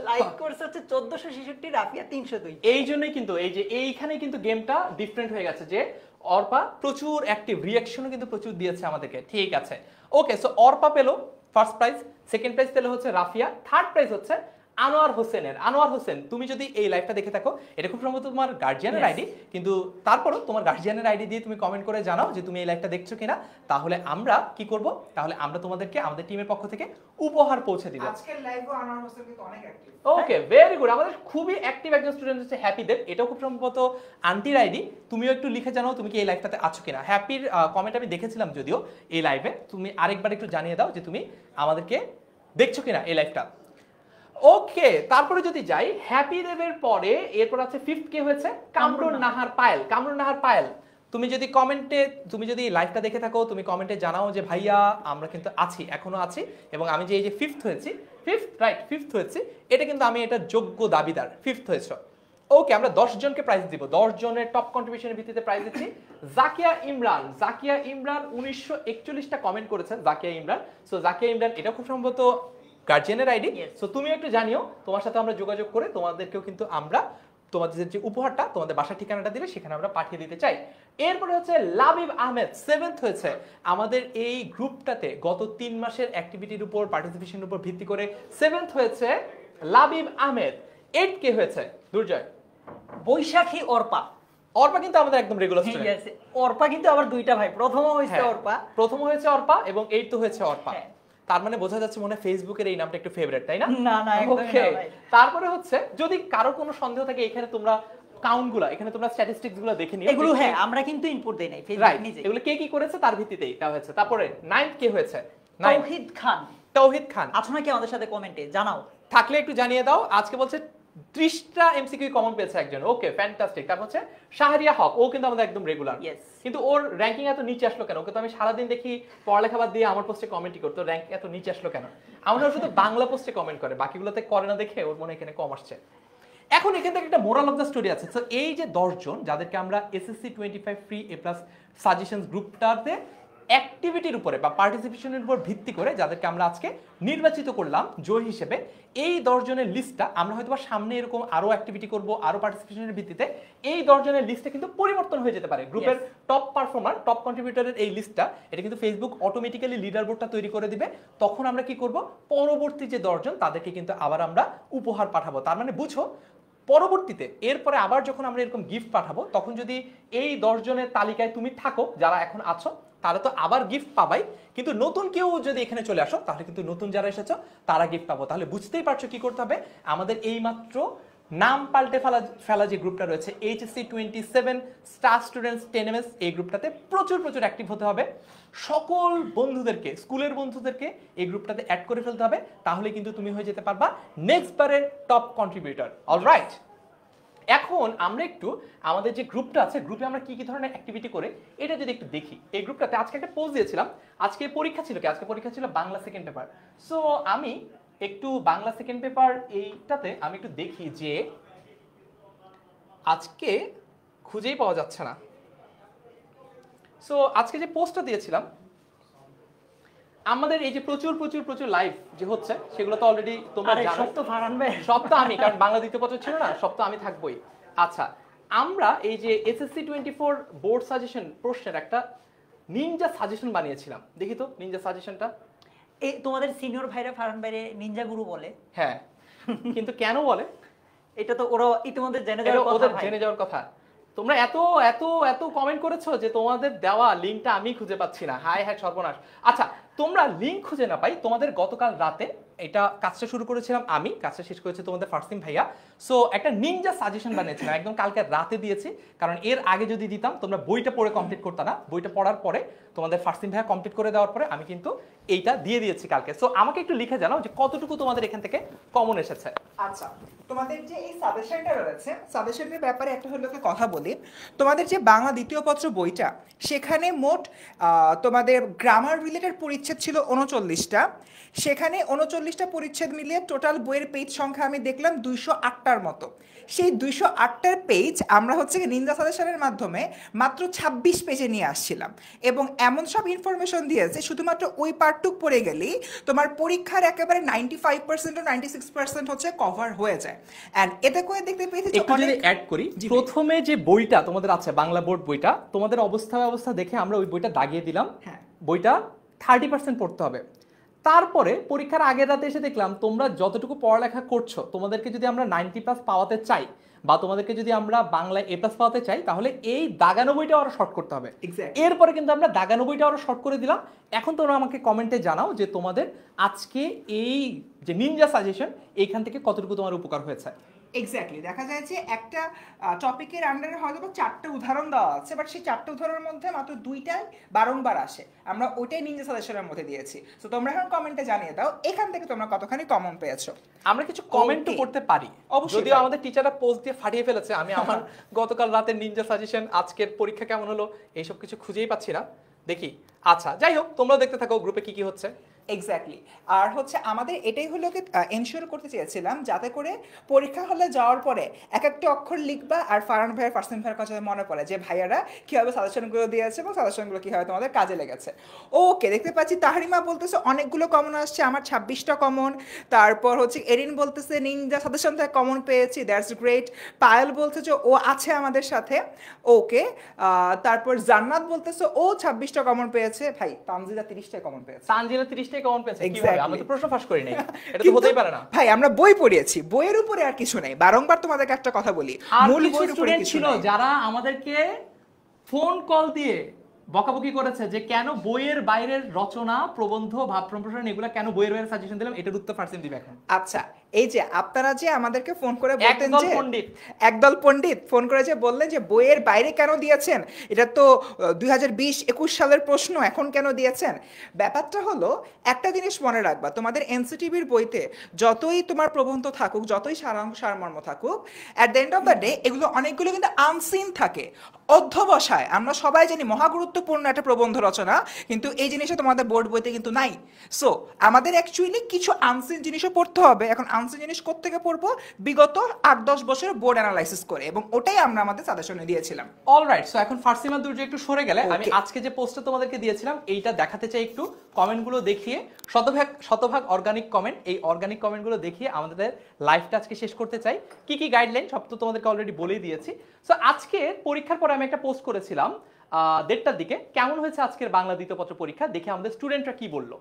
লাইক করছে হচ্ছে 1466, রাফিয়া 302। এই জন্যই কিন্তু এই যে এইখানে কিন্তু গেমটা ডিফারেন্ট হয়ে গেছে, যে অর্পা প্রচুর অ্যাক্টিভ, রিঅ্যাকশনও কিন্তু প্রচুর দিয়েছে আমাদেরকে। ঠিক আছে, ওকে, সো অর্পা পেলো ফার্স্ট প্রাইজ, সেকেন্ড প্রাইজ পেলো হচ্ছে রাফিয়া, থার্ড প্রাইজ হচ্ছে আনোয়ার হোসেনের। আনোয়ার হোসেন, তুমি যদি এই লাইভটা দেখে থাকো, এটা খুব সম্ভবত তোমার গার্জিয়ানের Yes. আইডি, কিন্তু তারপরও তোমার গার্জিয়ানের আইডি দিয়ে তুমি কমেন্ট করে জানাও যে তুমি এই লাইভটা দেখছো কিনা। তাহলে আমরা কি করব, তাহলে আমরা তোমাদেরকে আমাদের টিমের পক্ষ থেকে উপহার পৌঁছে দিব। আজকের লাইভে আনোয়ার হোসেন কিন্তু অনেক অ্যাক্টিভ। ওকে, ভেরি গুড। আমাদের খুবই অ্যাক্টিভ একজন স্টুডেন্ট হচ্ছে হ্যাপি দেব, এটাও খুব সম্ভবত আন্টির আইডি। তুমিও একটু লিখে জানাও তুমি কি এই লাইভটাতে আছো কিনা। হ্যাপির কমেন্ট আমি দেখেছিলাম যদিও এই লাইভে, তুমি আরেকবার একটু জানিয়ে দাও যে তুমি আমাদেরকে দেখছো কিনা এই লাইভটা। ওকে, তারপরে যদি যাই হ্যাপি দেবের পরে এরপর আছে ফিফথ কে হয়েছে কামরুন নাহার পায়েল। কামরুন নাহার পায়েল, তুমি যদি কমেন্টে, তুমি যদি লাইভটা দেখে থাকো, তুমি কমেন্টে জানাও যে ভাইয়া আমরা কিন্তু আছি, এখনো আছি, এবং আমি যে এই যে ফিফথ হয়েছি, ফিফথ হয়েছি, এটা কিন্তু আমি এটা যোগ্য দাবিদার, ফিফথ হয়েছে। ওকে, আমরা 10 জনকে প্রাইজ দিব, 10 জনের টপ কন্ট্রিবিউশনের ভিত্তিতে প্রাইজ দিচ্ছি। জাকিয়া ইমরান, জাকিয়া ইমরান 1941টা কমেন্ট করেছেন জাকিয়া ইমরান। সো জাকিয়া ইমরান, এটা খুব সম্ভবত গার্জিয়ানের আইডি। সো তুমি একটু জানিও, তোমার সাথে আমরা যোগাযোগ করে তোমাদেরকেও কিন্তু আমরা তোমাদের যে উপহারটা, তোমাদের বাসার ঠিকানাটা দিলে সেখানে আমরা পাঠিয়ে দিতে চাই। এরপরে হচ্ছে লাবিব আহমেদ, 7th হয়েছে। আমাদের এই গ্রুপটাতে গত 3 মাসের অ্যাক্টিভিটির উপর, পার্টিসিপেশনের উপর ভিত্তি করে 7th হয়েছে লাবিব আহমেদ। 8 কে হয়েছে দুর্জয়? বৈশাখী অর্পা। অর্পা কিন্তু আমাদের একদম রেগুলার স্টুডেন্ট। অর্পা কিন্তু আবার দুইটা ভাই, প্রথম হয়েছে অর্পা, প্রথম হয়েছে অর্পা এবং 8 তো হয়েছে অর্পা। হ্যাঁ। তার মানে বোঝা যাচ্ছে মনে হয় ফেসবুকের এই নামটা একটু ফেভারিট, তাই না? না না, একদমই Okay, না ভাই। তারপরে হচ্ছে যদি কারো কোনো সন্দেহ থাকে, এখানে তোমরা কাউন্টগুলো, এখানে তোমরা স্ট্যাটিস্টিক্স গুলো দেখে নিও। এগুলো হ্যাঁ আমরা কিন্তু ইনপুট দেই নাই, রাইট, ফেসবুক নিজে। এগুলো কে কি করেছে তার ভিত্তিতেই দেওয়া হয়েছে। তারপরে 9th কে হয়েছে? তৌহিদ খান। তৌহিদ খান আছো নাকি আমাদের সাথে কমেন্টে জানাও। থাকলে একটু জানিয়ে দাও। আজকে বলছে 30টা এমসিকিউ কমন পেয়েছে একজন। ওকে, ফ্যান্টাস্টিক। তারপর হচ্ছে শাহরিয়া হক, ও কিন্তু আমাদের একদম রেগুলার। Yes. কিন্তু ওর র্যাঙ্কিং এত নিচে আসলো কেন? ওকে তো আমি সারাদিন দেখি পড়ালেখা বাদ দিয়ে আমার পোস্টে কমেন্টই করতো, র্যাঙ্ক এত নিচে আসলো কেন? আমরা শুধু বাংলা পোস্টে কমেন্ট করে, বাকিগুলোতে করে না দেখে ওর মনে হয় এখানে কম আসছে। এখন এখান থেকে একটা মোরাল অফ দ্য স্টোরি আছে। তো এই যে 10 জন যাদেরকে আমরা এসএসসি 25 ফ্রি এ প্লাস সাজেশনস গ্রুপটাতে অ্যাক্টিভিটির উপরে বা পার্টিসিপেশনের উপর ভিত্তি করে যাদেরকে আমরা আজকে নির্বাচিত করলাম জয়ী হিসেবে, এই 10 জনের লিস্টটা আমরা হয়তো সামনে এরকম আরো অ্যাক্টিভিটি করব, আরো পার্টিসিপেশনের ভিত্তিতে এই 10 জনের লিস্টটা কিন্তু পরিবর্তন হয়ে যেতে পারে। গ্রুপের টপ পারফর্মার, টপ কন্ট্রিবিউটরের এই লিস্টটা, এটা কিন্তু ফেসবুক অটোমেটিক্যালি লিডার বোর্ডটা তৈরি করে দিবে। তখন আমরা কি করব, পরবর্তী যে 10 জন তাদেরকে কিন্তু আবার আমরা উপহার পাঠাবো। তার মানে বুঝো, পরবর্তীতে এরপরে আবার যখন আমরা এরকম গিফট পাঠাবো, তখন যদি এই 10 জনের তালিকায় তুমি থাকো, যারা এখন আছো, তারা তো আবার গিফট পাবাই, কিন্তু নতুন কেউ যদি এখানে চলে আসো, তাহলে কিন্তু নতুন যারা এসেছো তারা গিফট পাবো। তাহলে বুঝতেই পারছো কি করতে হবে। আমাদের এই মাত্র নাম পাল্টে ফেলা যে গ্রুপটা রয়েছে HSC 27 স্টার স্টুডেন্টস 10MS, এই গ্রুপটাতে প্রচুর অ্যাক্টিভ হতে হবে। সকল বন্ধুদেরকে, স্কুলের বন্ধুদেরকে এই গ্রুপটাতে অ্যাড করে ফেলতে হবে। তাহলে কিন্তু তুমি হয়ে যেতে পারবা নেক্সট বারের টপ কন্ট্রিবিউটর। অলরাইট, এখন আমরা একটু আমাদের যে গ্রুপটা আছে, গ্রুপে আমরা কি ধরনের অ্যাক্টিভিটি করে এটা যদি একটু দেখি। এই গ্রুপটাতে আজকে একটা পোস্ট দিয়েছিলাম, আজকে পরীক্ষা ছিল কি? আজকে পরীক্ষা ছিল বাংলা সেকেন্ড পেপার। সো আমি একটু বাংলা সেকেন্ড পেপার এইটাতে আমি একটু দেখি যে আজকে খুঁজেই পাওয়া যাচ্ছে না। সো আজকে যে পোস্টটা দিয়েছিলাম, আমাদের এই যে প্রচুর লাইভ যে হচ্ছে, সেগুলো তো অলরেডি তোমরা জানো। সব তো ফারহান ভাই, সব তো আমি, কারণ বাংলা দ্বিতীয় পত্র ছিল না, সব তো আমি থাকবোই। আচ্ছা, আমরা এই যে এসএসসি 24 বোর্ড সাজেশন প্রশ্নের একটা নিনজা সাজেশন বানিয়েছিলাম। দেখি তো নিনজা সাজেশনটা। এই তোমাদের সিনিয়র ভাইরা ফারহান ভাইরে নিনজা গুরু বলে। হ্যাঁ, কিন্তু কেন বলে? এটা তো ওরা ইতিমধ্যে জেনে এটা যাওয়ার কথা ওদের ভাই। জেনে যাওয়ার কথা। তোমরা এত কমেন্ট করেছো যে তোমাদের দেওয়া লিঙ্কটা আমি খুঁজে পাচ্ছি না। হায় সর্বনাশ। আচ্ছা, তোমরা লিঙ্ক খুঁজে না পাই, তোমাদের গতকাল রাতে এটা কাজটা শুরু করেছিলাম আমি, কাজটা শেষ করেছে তোমাদের ফারসিম ভাইয়া। সো একটা নিনজা সাজেশন বানিয়েছিলাম, একদম কালকে রাতে দিয়েছি, কারণ এর আগে যদি দিতাম তোমরা বইটা পড়ে কমপ্লিট করতে না। বইটা পড়ার পরে তোমাদের ফারসিম ভাইয়া কমপ্লিট করে দেওয়ার পরে আমি কিন্তু এইটা দিয়ে দিয়েছি কালকে। সো আমাকে একটু লিখে জানাও যে কতটুকু তোমাদের এখান থেকে কমন এসেছে। আচ্ছা, তোমাদের যে এই সাজেশনটা রয়েছে, সাজেশনের ব্যাপারে একটা হলো কথা বলি। তোমাদের যে বাংলা দ্বিতীয় পত্র বইটা, সেখানে মোট তোমাদের গ্রামার রিলেটেড পরিচ্ছেদ ছিল 39টা। সেখানে 39টা পরিচ্ছেদ মিলিয়ে টোটাল বইয়ের পেজ সংখ্যা আমি দেখলাম 208টার মতো। সেই 208টার পেজ আমরা হচ্ছে নিনজা সাজেশনের মাধ্যমে মাত্র 26 পেজে নিয়ে আসছিলাম, এবং এমন সব ইনফরমেশন দিয়েছে শুধুমাত্র ওই পার্টটুক পড়ে গেলেই তোমার পরীক্ষার একেবারে 95% ও 96% হচ্ছে কভার হয়ে যায়। এন্ড এতে করে দেখতে পেয়েছি একটু যদি অ্যাড করি, প্রথমে যে বইটা তোমাদের আছে বাংলা বোর্ড বইটা, তোমাদের অবস্থা দেখে আমরা ওই বইটা দাগিয়ে দিলাম। হ্যাঁ, বইটা 30% পড়তে হবে। তারপরে পরীক্ষার আগের রাতে এসে দেখলাম তোমরা যতটুকু পড়ালেখা করছো, তোমাদেরকে যদি আমরা 90+ পাওয়াতে চাই, বা তোমাদেরকে যদি আমরা বাংলায় A+ পাওয়াতে চাই, তাহলে এই দাগানো বইটা আরো শর্ট করতে হবে। এরপরে কিন্তু আমরা দাগানো বইটা আরো শর্ট করে দিলাম। এখন তোমরা আমাকে কমেন্টে জানাও যে তোমাদের আজকে এই যে নিনজা সাজেশন, এইখান থেকে কতটুকু তোমার উপকার হয়েছে। এক্স্যাক্টলি, দেখা যায় যে একটা টপিকের আন্ডারে হয়তো বা 4টা উদাহরণ দেওয়া আছে, বাট সেই 4টা উদাহরণের মধ্যে মাত্র 2টাই বারংবার আসে। আমরা ওইটাই নিনজা সাজেশনের মধ্যে দিয়েছি। তো তোমরা এখন কমেন্টে জানিয়ে দাও এখান থেকে তোমরা কতখানি কমন পেয়েছো। আমরা কিছু কমেন্টও Okay. করতে পারি, অবশ্যই যদিও পারি। আমাদের টিচাররা পোস্ট দিয়ে ফাটিয়ে ফেলেছে। আমি আমার গতকাল রাতের নিনজা সাজেশন, আজকের পরীক্ষা কেমন হলো, এইসব কিছু খুঁজেই পাচ্ছি না। দেখি, আচ্ছা যাই হোক, তোমরা দেখতে থাকো গ্রুপে কি কি হচ্ছে। এক্স্যাক্টলি। আর হচ্ছে আমাদের এটাই হলো কি এনশিওর করতে চেয়েছিলাম যাতে করে পরীক্ষা হলে যাওয়ার পরে এক একটা অক্ষর লিখবা আর ফারহান ভাইয়ের ফার্সিন ভাইয়ের কথা মনে পড়ে যে ভাইয়ারা কীভাবে সাজেশনগুলো দিয়েছে এবং সাজেশনগুলো কীভাবে তোমাদের কাজে লেগেছে। ওকে, দেখতে পাচ্ছি তাহরিমা বলতেছে অনেকগুলো কমন আসছে, আমার 26টা কমন। তারপর হচ্ছে এরিন বলতেছে নিনজা সাজেশন থেকে কমন পেয়েছি, দ্যাটস গ্রেট। পায়েল বলছে যে ও আছে আমাদের সাথে, ওকে। তারপর জান্নাত বলতেছে ও 26টা কমন পেয়েছে। ভাই তানজিলা 30টা কমন পেয়েছে। তানজিলা 30টাই কমন পেয়েছে, কিভাবে? Exactly. আমরা তো প্রশ্ন ফাঁস করি নাই, এটা তো কিন্তু হতেই পারে না। ভাই আমরা বই পড়িয়েছি, বইয়ের উপরে আর কিছু নেই। বারংবার তোমাদেরকে একটা কথা বলি, আর মূল কিছু বইয়ের উপরে স্টুডেন্ট কিছু ছিল নেই। যারা আমাদেরকে ফোন কল দিয়ে বকাবকি করেছে যে কেন বইয়ের বাইরের রচনা, প্রবন্ধ, ভাব প্রশ্ন এগুলো কেন বইয়ের বাইরে সাজেশন দিলাম, এটার উত্তর ফার্সিন দিবে এখন। আচ্ছা, এই যে আপনারা যে আমাদেরকে ফোন করে বলতেন একদল যে পণ্ডিত। একদল পণ্ডিত ফোন করে যে বললেন যে বইয়ের বাইরে কেন দিয়েছেন, এটা তো 2020-21 সালের প্রশ্ন, এখন কেন দিয়েছেন। ব্যাপারটা হলো একটা জিনিস মনে রাখবা, তোমাদের এনসিটিভির বইতে যতই তোমার প্রবন্ধ থাকুক, যতই সারমর্ম থাকুক, at the end of the day এগুলো অনেকগুলো কিন্তু আনসিন থাকে, অধ্যবসায়। আমরা সবাই জানি মহা গুরুত্বপূর্ণ একটা প্রবন্ধ রচনা, কিন্তু এই জিনিসটা তোমাদের বোর্ড বইতে কিন্তু নাই। সো আমাদের অ্যাকচুয়ালি কিছু আনসিন জিনিসও পড়তে হবে। এখন আনসিন জিনিস কোত্থেকে পড়বো? বিগত 8-10 বছরের বোর্ড অ্যানালাইসিস করে, এবং ওটাই আমরা আমাদের সাজেশনে দিয়েছিলাম। অলরাইট, সো এখন ফার্সিমা দুর্য একটু সরে গেলে আমি Okay. আজকে যে পোস্টটা তোমাদেরকে দিয়েছিলাম এইটা দেখাতে চাই একটু। কমেন্টগুলো দেখিয়ে, শতভাগ অর্গানিক কমেন্ট, এই অর্গানিক কমেন্টগুলো দেখিয়ে আমাদের লাইভটা আজকে শেষ করতে চাই। কি কি গাইডলাইন সব তো তোমাদেরকে অলরেডি বলেই দিয়েছি। সো আজকে পরীক্ষার পরে আমি একটা পোস্ট করেছিলাম 1:30টার দিকে, কেমন হয়েছে আজকের বাংলা দ্বিতীয় পত্র পরীক্ষা, দেখে আমাদের স্টুডেন্টরা কি বললো।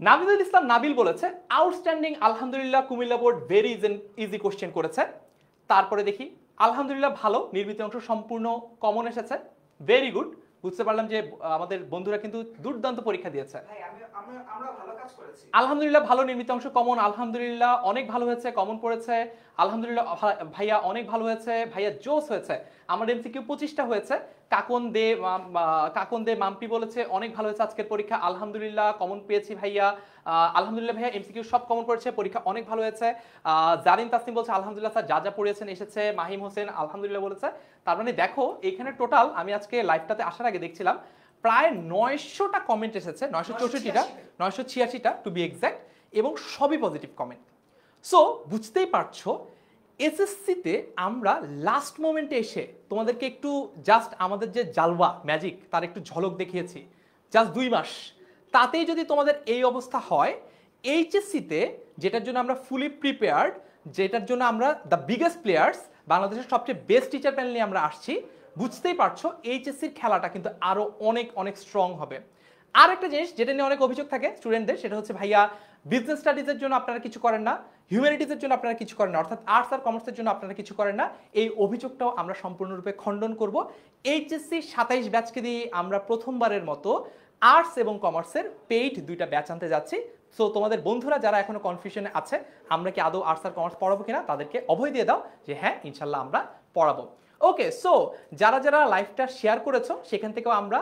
নাবিলুল ইসলাম নাবিল বলেছে আউটস্ট্যান্ডিং, আলহামদুলিল্লাহ, Comilla board very easy question করেছে। তারপরে দেখি আলহামদুলিল্লাহ ভালো, নির্মিত অংশ সম্পূর্ণ কমন এসেছে, ভেরি গুড। বুঝতে পারলাম যে আমাদের বন্ধুরা কিন্তু দুর্দান্ত পরীক্ষা দিয়েছে। আলহামদুলিল্লাহ ভালো, নির্মিত অংশ কমন, আলহামদুলিল্লাহ অনেক ভালো হয়েছে, কমন পড়েছে, আলহামদুলিল্লাহ ভাইয়া অনেক ভালো হয়েছে, ভাইয়া জোস হয়েছে। আমার এমসিকিউ 25টা হয়েছে। কাকন দে মাম্পি বলেছে অনেক ভালো হয়েছে আজকের পরীক্ষা, আলহামদুলিল্লাহ কমন পেয়েছি ভাইয়া, আলহামদুলিল্লাহ ভাইয়া এমসিকিউ সব কমন পড়েছে, পরীক্ষা অনেক ভালো হয়েছে। জারিন তাসনিম বলছে আলহামদুলিল্লাহ স্যার যা যা পড়িয়েছেন এসেছে। মাহিম হোসেন আলহামদুলিল্লাহ বলেছে। তার মানে দেখো এখানে টোটাল আমি আজকে লাইভটাতে আসার আগে দেখছিলাম প্রায় 900টা কমেন্ট এসেছে, 964টা, 986টা টু বি এক্সাক্ট, এবং সবই পজিটিভ কমেন্ট। সো বুঝতেই পারছো এসএসসিতে আমরা লাস্ট মোমেন্টে এসে তোমাদেরকে একটু জাস্ট আমাদের যে জালওয়া ম্যাজিক তার একটু ঝলক দেখিয়েছি, জাস্ট 2 মাস, তাতেই যদি তোমাদের এই অবস্থা হয়, এইচএসসিতে যেটার জন্য আমরা ফুলি প্রিপেয়ার্ড, যেটার জন্য আমরা দ্য বিগেস্ট প্লেয়ার্স, বাংলাদেশের সবচেয়ে বেস্ট টিচার প্যানেল নিয়ে আমরা আসছি, বুঝতেই পারছো এইচএসসির খেলাটা কিন্তু আরো অনেক অনেক স্ট্রং হবে। আর একটা জিনিস যেটা নিয়ে অনেক অভিযোগ থাকে স্টুডেন্টদের, সেটা হচ্ছে ভাইয়া বিজনেস স্টাডিজের জন্য আপনারা কিছু করেন না, হিউম্যানিটিজের জন্য আপনারা কিছু করেন না, অর্থাৎ আর্টস আর কমার্সের জন্য আপনারা কিছু করেন না। এই অভিযোগটাও আমরা সম্পূর্ণরূপে খণ্ডন করব। এইচএসসি 27 ব্যাচকে দিয়ে আমরা প্রথমবারের মতো আর্টস এবং কমার্সের পেইড 2টা ব্যাচ আনতে যাচ্ছি। সো তোমাদের বন্ধুরা যারা এখনো কনফিউশনে আছে আমরা কি আদৌ আর্টস আর কমার্স পড়াবো কিনা, তাদেরকে অভয় দিয়ে দাও যে হ্যাঁ ইনশাল্লাহ আমরা পড়াবো। ওকে, সো যারা যারা লাইভটা শেয়ার করেছো সেখান থেকেও আমরা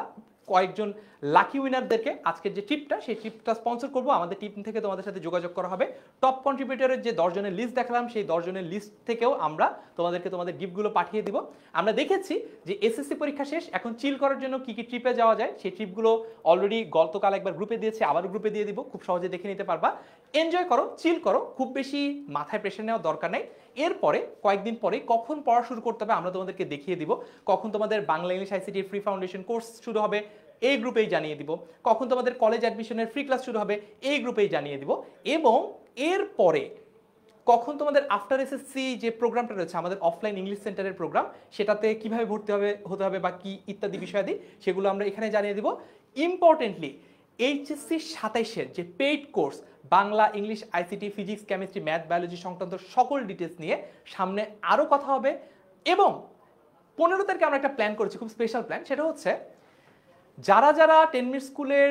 কয়েকজন লাকি উইনারদেরকে আজকের যে ট্রিপটা, সেই ট্রিপটা স্পন্সর করবো। আমাদের টিম থেকে তোমাদের সাথে যোগাযোগ করা হবে। টপ কন্ট্রিবিউটরের যে 10 জনের লিস্ট দেখালাম, সেই 10 জনের লিস্ট থেকেও আমরা তোমাদেরকে তোমাদের গিফটগুলো পাঠিয়ে দিব। আমরা দেখেছি যে এসএসসি পরীক্ষা শেষ, এখন চিল করার জন্য কি কি ট্রিপে যাওয়া যায়, সেই ট্রিপগুলো অলরেডি গতকাল একবার গ্রুপে দিয়েছি, আবার গ্রুপে দিয়ে দিব, খুব সহজে দেখে নিতে পারবা। এনজয় করো, চিল করো, খুব বেশি মাথায় প্রেশার নেওয়ার দরকার নেই। এরপরে কয়েকদিন পরে কখন পড়া শুরু করতে হবে আমরা তোমাদেরকে দেখিয়ে দিব। কখন তোমাদের Bangla English ICT free foundation course শুরু হবে এই গ্রুপেই জানিয়ে দিব। কখন তোমাদের কলেজ অ্যাডমিশনের ফ্রি ক্লাস শুরু হবে এই গ্রুপেই জানিয়ে দিব। এবং এরপরে কখন তোমাদের আফটার এসএসসি যে প্রোগ্রামটা রয়েছে আমাদের অফলাইন ইংলিশ সেন্টারের প্রোগ্রাম, সেটাতে কিভাবে ভর্তি হতে হবে বা কি ইত্যাদি বিষয়াদি, সেগুলো আমরা এখানে জানিয়ে দিব। ইম্পর্টেন্টলি এইচএসসি 27-এর যে paid course Bangla English ICT physics chemistry math biology সংক্রান্ত সকল ডিটেলস নিয়ে সামনে আরও কথা হবে। এবং 15 তারিখে আমরা একটা প্ল্যান করেছি, খুব স্পেশাল প্ল্যান, সেটা হচ্ছে যারা যারা 10 মিনিট স্কুলের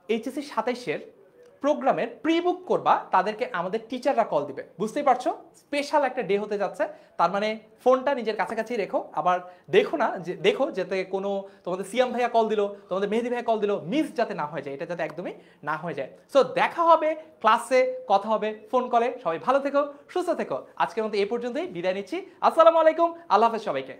এইচএসসি 27-এর প্রোগ্রামের প্রি বুক করবা তাদেরকে আমাদের টিচাররা কল দিবে। বুঝতেই পারছো, স্পেশাল একটা ডে হতে যাচ্ছে। তার মানে ফোনটা নিজের কাছাকাছি রেখো, আবার দেখো যাতে কোনো তোমাদের সিয়াম ভাইয়া কল দিল, তোমাদের মেহেদি ভাইয়া কল দিল, মিস যাতে না হয়ে যায়, এটা যাতে একদমই না হয়ে যায়। সো দেখা হবে ক্লাসে, কথা হবে ফোন কলে। সবাই ভালো থেকো, সুস্থ থেকো। আজকের মতো এই পর্যন্তই বিদায় নিচ্ছি। আসসালামু আলাইকুম, আল্লাহ হাফেজ সবাইকে।